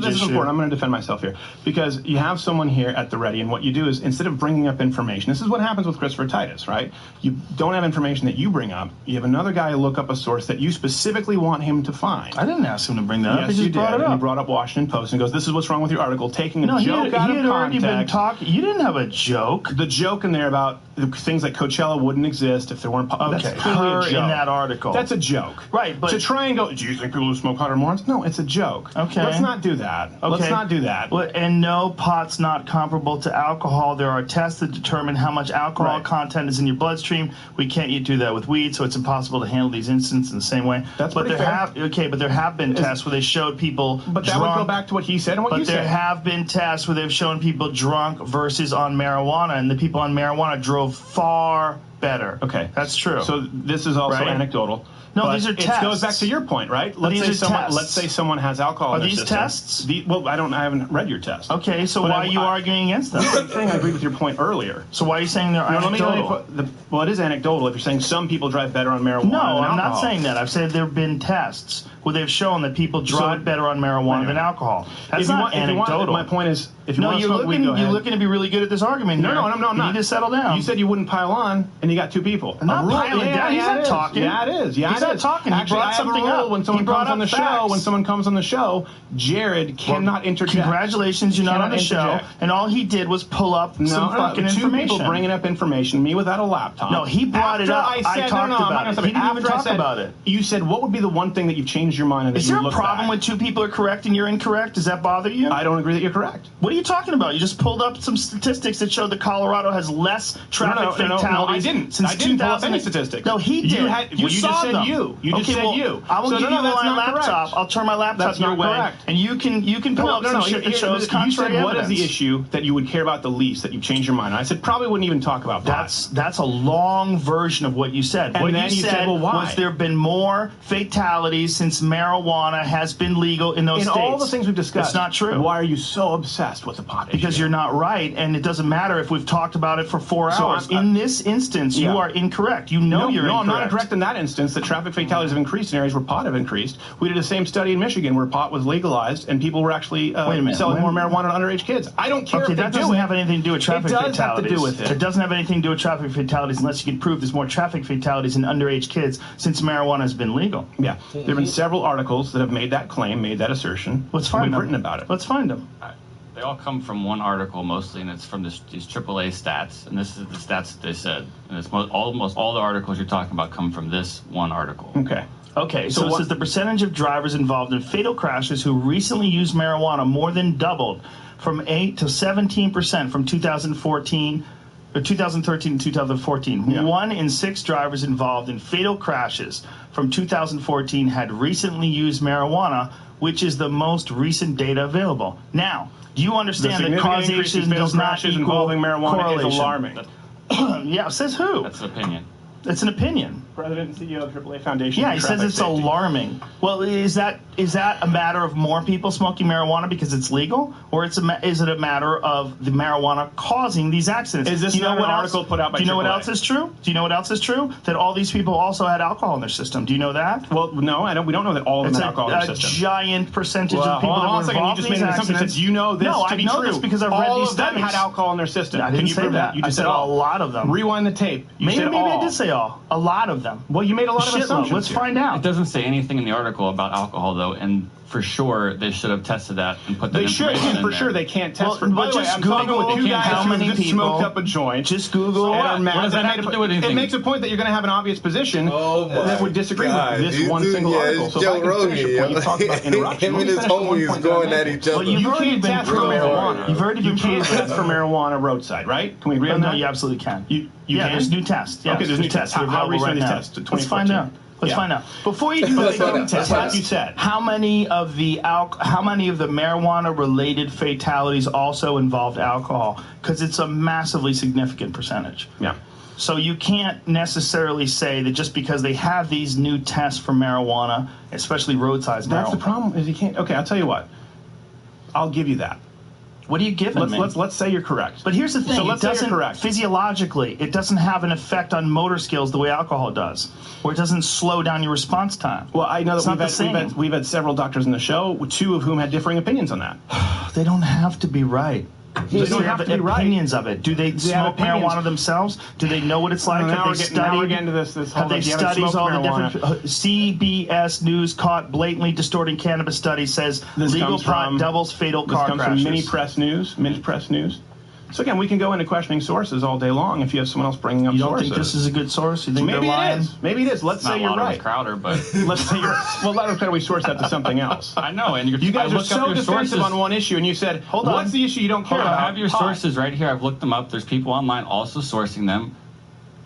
This is important. I'm going to defend myself here because you have someone here at the ready, and what you do is instead of bringing up information, this is what happens with Christopher Titus, right? You don't have information that you bring up. You have another guy look up a source that you specifically want him to find. I didn't ask him to bring that up. Yes, He just brought it up. He brought up Washington Post and goes, "This is what's wrong with your article." Taking a joke out of already been context. talking. You didn't have a joke. The joke in there about things like Coachella wouldn't exist if there weren't. Okay, that's clearly a joke. In that article. That's a joke. Right, but to try and go, do you think people who smoke pot are morons? No, it's a joke. Okay. Let's not do that. Okay. Let's not do that. And no, pot's not comparable to alcohol. There are tests that determine how much alcohol content is in your bloodstream. We can't do that with weed, so it's impossible to handle these incidents in the same way. That's but pretty fair. But there have been tests where they showed people But that drunk, would go back to what he said and what you said. But there have been tests where they've shown people drunk versus on marijuana, and the people on marijuana drove far better. Okay. That's true. So this is also anecdotal. No, these are tests. It goes back to your point, right? Let's say someone has alcohol in their system. Are these tests? Well, I haven't read your test. Okay, so why are you arguing against them? I'm saying I agree with your point earlier. So why are you saying they're anecdotal? Well, it is anecdotal if you're saying some people drive better on marijuana No, than I'm alcohol. not saying that. I've said there have been tests where they've shown that people drive better on marijuana than alcohol. That's not anecdotal. My point is, if you want to you're smoke weed, go ahead. you're looking to be really good at this argument. No, I'm not. You need to settle down. You said you wouldn't pile on, and you got two people. I'm not piling down. He's not talking. Yeah, it is. Yeah, he's not talking. He Actually, brought something up. When someone comes on the show, Jared cannot interject. Congratulations, you're not on the show. And all he did was pull up some fucking information. Two people bringing up information. Me without a laptop. No, he brought it up. I talked about it. He didn't even talk about it. You said, what would be the one thing that you've changed your mind on? Is there a problem with two people are correct and you're incorrect? Does that bother you? I don't agree that you're correct. What are you talking about? You just pulled up some statistics that show that Colorado has less traffic fatalities. No, I didn't. Since I didn't pull up 2000. any statistics. No, he did. You saw just said them. you. You just said you. I will give you my laptop. I'll turn my laptop your way, and you can pull up some shit that shows contrary evidence. What is the issue that you would care about the least that you changed your mind on? I said probably wouldn't even talk about pot. That's a long version of what you said. And what then you said well, why? was there have been more fatalities since marijuana has been legal in those states. In all the things we've discussed. It's not true. Why are you so obsessed with the pot issue? Because you're not right, and it doesn't matter if we've talked about it for 4 hours. In this instance, you are incorrect. You know you're incorrect. No, I'm not incorrect in that instance. The traffic fatalities have increased in areas where pot have increased. We did the same study in Michigan where pot was legalized and people were actually selling more marijuana to underage kids. I don't care if that doesn't have anything to do with traffic fatalities. It does have to do with it. It doesn't have anything to do with traffic fatalities unless you can prove there's more traffic fatalities in underage kids since marijuana has been legal. Yeah. There have been several articles that have made that claim, made that assertion. Let's find them. We've written about it. Let's find them. They all come from one article mostly, and it's from these AAA stats. And this is the stats that they said. And it's almost all the articles you're talking about come from this one article. Okay, so it says the percentage of drivers involved in fatal crashes who recently used marijuana more than doubled from 8 to 17% from 2013 to 2014. Yeah. 1 in 6 drivers involved in fatal crashes from 2014 had recently used marijuana, which is the most recent data available. Now, do you understand that causation does not equal involving marijuana correlation? is alarming? Yeah, says who? That's an opinion. It's an opinion. President and CEO of AAA Foundation. Yeah, he says it's alarming. Well, is that a matter of more people smoking marijuana because it's legal, or is it a matter of the marijuana causing these accidents? Is this not an article put out by AAA? Do you know what else is true? Do you know what else is true? That all these people also had alcohol in their system. Do you know that? Well, no, I don't. We don't know that all of them had alcohol in their system. It's a giant percentage of people that were involved in these accidents. You know this to be know true. This because I've read these studies. All of them had alcohol in their system. I didn't say that. I said a lot of them. Rewind the tape. Maybe I did say all. A lot of them. Well, you made a lot of assumptions. Let's find out. It doesn't say anything in the article about alcohol, though, and for sure they should have tested that and put that information in there. They should, for sure. They can't test for. By the way, I'm talking with two guys who just smoked up a joint. Just Google. What does that have to do with anything? It makes a point that you're going to have an obvious position that would disagree with this one single article. So Joe Rogan. You talk about interruption. Him and his homies going at each other. You can't test for marijuana. You've already been proven. You can't test for marijuana roadside, right? Can we agree on that? No, you absolutely can. You can? There's new tests. Okay, there's new tests. How recent are these tests? Let's find out. Let's find out. Before you do that, like you said, how many of the marijuana-related fatalities also involved alcohol? Because it's a massively significant percentage. Yeah. So you can't necessarily say that just because they have these new tests for marijuana, especially roadside marijuana. That's the problem. Is you can't. Okay, I'll tell you what. I'll give you that. What are you giving me? Let's say you're correct. But here's the thing. So let's say you're correct. Physiologically, it doesn't have an effect on motor skills the way alcohol does, or it doesn't slow down your response time. Well, I know that we've had several doctors in the show, 2 of whom had differing opinions on that. They don't have to be right. They don't have opinions of it. Do they smoke marijuana themselves? Do they know what it's like? Now we're getting to this have they studied all the different? CBS News caught blatantly distorting cannabis study says legal pot doubles fatal car crashes. This comes from Minute Press News. So again, we can go into questioning sources all day long if you have someone else bringing up sources. You don't think this is a good source? You think maybe it is? Maybe it is. Let's say you're right. Crowder, but let's say you're. Well, Larry Crowder, we source that to something else. I know, and you guys are so defensive on one issue, and you said, "Hold on, what's the issue you don't care about?" I have your sources right here. I've looked them up. There's people online also sourcing them.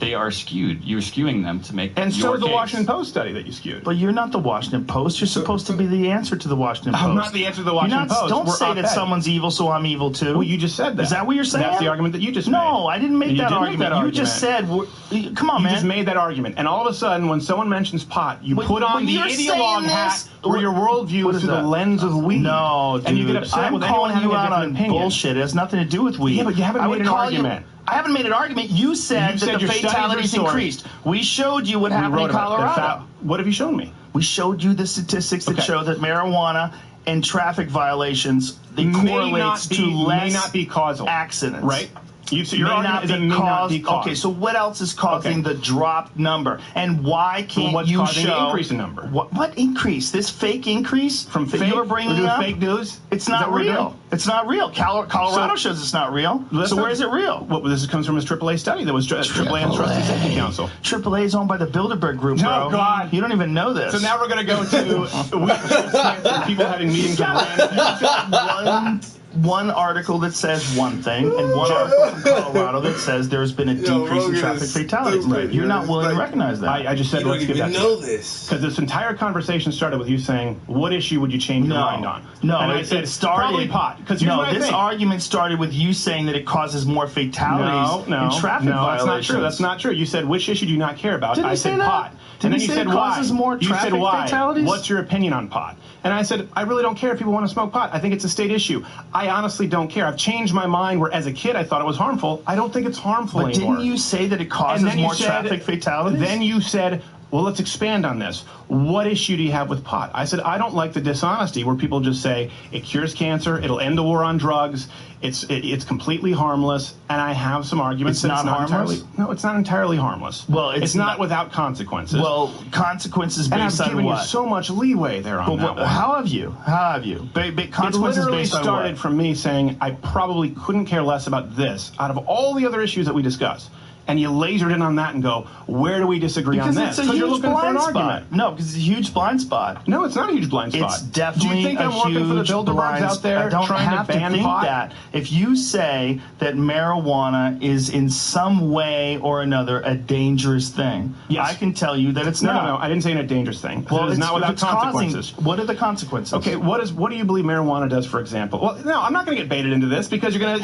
they are skewed. You're skewing them to make and your so is the case. Washington Post study that you skewed. But you're not the Washington Post. You're supposed to be the answer to the Washington Post. I'm not the answer to the Washington Post. Don't We're say that op-ed. someone's evil, so I'm evil too. Well, you just said that. Is that what you're saying? That's the argument that you just made. No, I didn't make that argument. You just said, come on, man. You just made that argument. And all of a sudden, when someone mentions pot, you put on the ideologue hat where your worldview is through the lens of weed. No, dude. And you get upset I'm with anyone calling having you a out different on opinion. bullshit. It has nothing to do with weed. Yeah, but you haven't made an argument. I haven't made an argument. You said that the your studies are fatalities sourced. increased. We showed you what happened in wrote about Colorado. What have you shown me? We showed you the statistics that show that marijuana and traffic violations correlates to less may not be causal accidents. Right? Your argument is it may not be caused. Okay, so what else is causing the dropped number? And why can't what's you causing show the increase in number? What increase? This fake increase from that fake? you were bringing We're doing up? fake news? It's Is that not what we're real. doing? It's not real. Colorado shows it's not real. So where is it real? Well, this comes from his AAA study that was AAA and Trustee Safety Council. AAA is owned by the Bilderberg Group, bro. Oh, God. You don't even know this. So now we're going to go to people having meetings with one article that says one thing and one article from Colorado that says there's been a decrease in traffic fatalities. Right. You're not willing to recognize that. I just said, let's give that this. Because this entire conversation started with you saying, what issue would you change your mind on? No, and I it said, started, probably pot. Because this argument started with you saying that it causes more fatalities in traffic violations. That's not true. That's not true. You said, which issue do you not care about? Didn't I said say pot. Didn't and then you you say said it causes why? more You traffic said why? fatalities? What's your opinion on pot? And I said, I really don't care if people want to smoke pot. I think it's a state issue. I honestly don't care. I've changed my mind where as a kid I thought it was harmful. I don't think it's harmful anymore. Didn't you say that it causes more traffic fatalities? Then you said, well, let's expand on this. What issue do you have with pot? I said, I don't like the dishonesty where people just say it cures cancer, it'll end the war on drugs, it's completely harmless, and I have some arguments that it's not harmless. No, it's not entirely harmless. Well, it's not without consequences. Well, consequences based on what? And I've given you so much leeway there on that one. How have you? Consequences it literally based on started what? from me saying I probably couldn't care less about this out of all the other issues that we discussed. And you lasered in on that and go, where do we disagree on this? Because you're looking for an argument. Spot. No, because it's a huge blind spot. No, it's not a huge blind spot. It's definitely do you think a I'm working for the huge Bilderbergs blind out there I don't trying have to ban think pot? That. If you say that marijuana is in some way or another a dangerous thing, yes. I can tell you that it's not. No, I didn't say a dangerous thing. Well, it's not without consequences. What are the consequences? Okay, what do you believe marijuana does, for example? Well, no, I'm not going to get baited into this because you're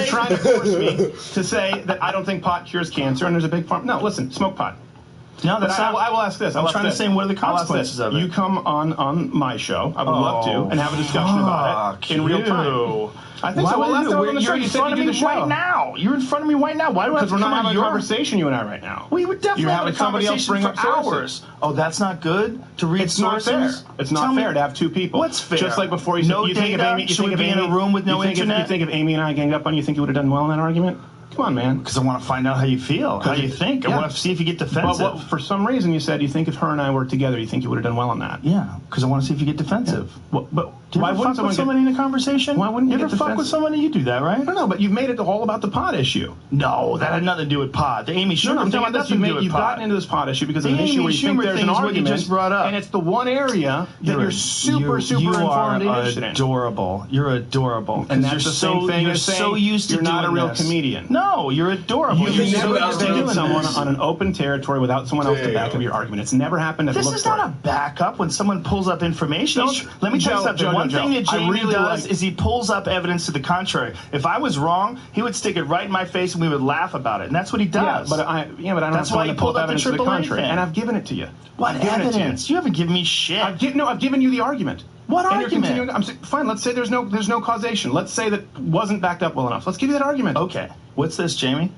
trying to force me to say that I don't think pot cures cancer and there's a big farm. No, listen, smoke pot. No, that's not. I will ask this. I'm trying to say, what are the consequences of it? You come on my show. I would love to and have a discussion about it in real time. I think so. Well, last time on the show, you said you do the show right now. You're in front of me right now. Why do I have to come on Because we're not having a conversation, you and I, right now. We would definitely have a somebody else bring conversation up for hours. Oh, that's not good to read sources? Not fair. It's not fair to have two people. What's fair? Just like before you said, no you data? think if Amy, Should we be in a room with no internet? You think if Amy and I ganged up on you, think you would have done well in that argument? Come on, man. Because I want to find out how you feel, how you think. I want to see if you get defensive. But for some reason, you said you think if her and I were together, you think you would have done well on that. Yeah, because I want to see if you get defensive. Yeah. Well, but do you why ever wouldn't fuck with somebody in a conversation? Why wouldn't you you ever get fuck with somebody? You do that, right? I don't know, but you've made it all about the pot issue. No, that had nothing to do with pot. The Amy Schumer I'm thing had nothing to do with you've pot. gotten into this pot issue because of the an issue where you think there's an argument. You just brought up. And it's the one area that you're super informed and interested in. You're adorable. And that's the same thing as saying so used to you're not a real this. comedian. No, you're adorable. You've you're never so debated someone on an open territory without someone else to back up your argument. It's never happened. This is not a backup when someone pulls up information. Let me tell you something. One thing that Jamie does is he pulls up evidence to the contrary. If I was wrong, he would stick it right in my face and we would laugh about it. And that's what he does. But I don't that's have why to he pull pulled up up the evidence to the AAA contrary. thing. And I've given it to you. What evidence? You haven't given me shit. I've given you the argument. What argument? You're fine. Let's say there's no causation. Let's say that wasn't backed up well enough. Let's give you that argument. Okay. What's this, Jamie?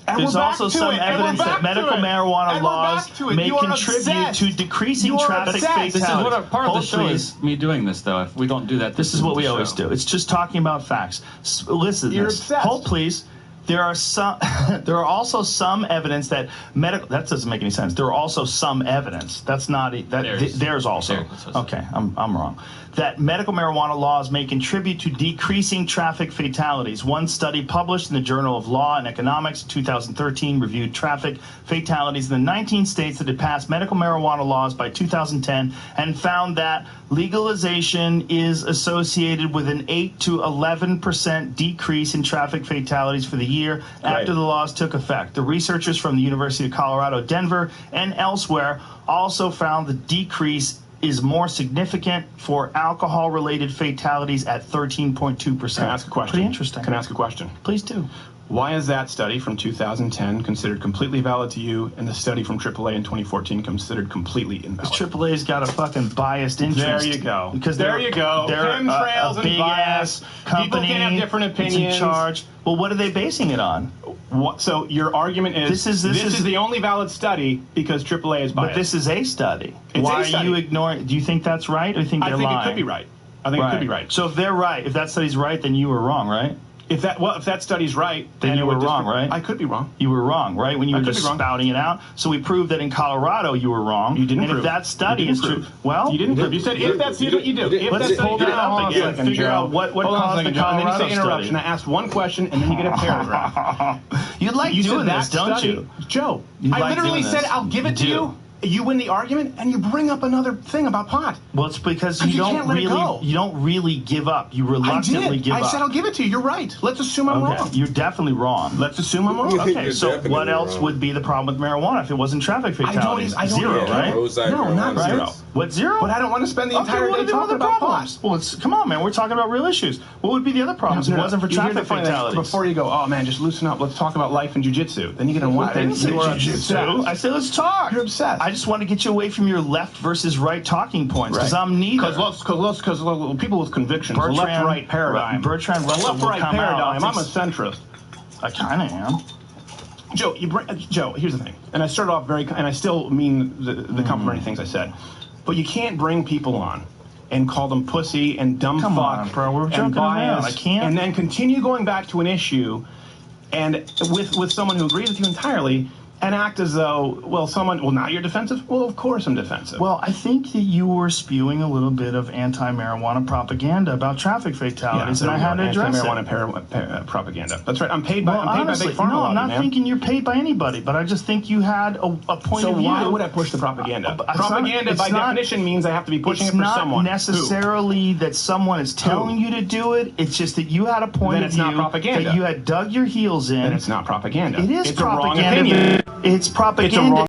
And there's also some evidence that medical marijuana laws may contribute to decreasing traffic fatalities. This is what part of the show is me doing this, though. If we don't do that, this is what we always do. It's just talking about facts. Listen to this. Hold, please. There are also some evidence that medical. That doesn't make any sense. There are also some evidence. That's not there's also. Okay, I'm wrong. That medical marijuana laws may contribute to decreasing traffic fatalities. One study published in the Journal of Law and Economics in 2013 reviewed traffic fatalities in the 19 states that had passed medical marijuana laws by 2010 and found that legalization is associated with an 8 to 11% decrease in traffic fatalities for the year after the laws took effect. The researchers from the University of Colorado, Denver, and elsewhere also found the decrease is more significant for alcohol-related fatalities at 13.2%. Can I ask a question? Pretty interesting. Can I ask a question? Please do. Why is that study from 2010 considered completely valid to you, and the study from AAA in 2014 considered completely invalid? Because AAA's got a fucking biased interest. There you go. Because there you go. They're chemtrails a big and bias. company. People can have different opinions. In charge. Well, what are they basing it on? So your argument is this is the only valid study because AAA is biased. But this is a study. It's Why a study. are you ignoring? Do you think that's right, or do you think they're lying? it could be right. I think it could be right. So if they're right, if that study's right, then you were wrong, right? If that study's right, then you were wrong, right? I could be wrong. You were wrong, right? When you were just spouting it out. So we proved that in Colorado you were wrong. You didn't and prove. if that study is true, well, you didn't prove. You said if that's what you do. Let's pull that up again. Figure out what caused the Colorado and then you say interruption. study. I asked one question, and then you get a paragraph. You like doing this, don't you? Joe, I literally said I'll give it to you. You win the argument, and you bring up another thing about pot. Well, it's because you don't really give up. You reluctantly give up. I said I'll give it to you. You're right. Let's assume I'm wrong. You're definitely wrong. Let's assume I'm wrong. Okay, so what else would be the problem with marijuana if it wasn't traffic fatalities? I don't Zero, right? No, not zero. What, zero? But I don't want to spend the entire day talking about pot. Well, come on, man. We're talking about real issues. What would be the other problems if it wasn't for traffic fatalities? Before you go, oh man, just loosen up. Let's talk about life and jiu-jitsu. Then you get on one thing. I didn't say jiu-jitsu. I said let's talk. You're obsessed. I just want to get you away from your left versus right talking points because I'm neither. Because people with convictions, the left-right paradigm. Bertrand Russell left-right paradigm. I'm a centrist. I kind of am. Joe, here's the thing, and I started off and I still mean the complimentary things I said, but you can't bring people on and call them pussy and dumb fuck on, bro. We're and bias, I can't. And then continue going back to an issue, and with someone who agrees with you entirely. And act as though, now you're defensive? Well, of course I'm defensive. Well, I think that you were spewing a little bit of anti-marijuana propaganda about traffic fatalities, and I had to address anti-marijuana propaganda. That's right. I'm paid by Big Pharma. No, I'm not man. thinking you're paid by anybody, but I just think you had a point of view. So why would I push the propaganda? Propaganda, by definition, means I have to be pushing it for someone. It's not necessarily that someone is telling you to do it. It's just that you had a point of view that you had dug your heels in. Then it's not propaganda. It is it's propaganda. A wrong opinion. It's propaganda. It's a wrong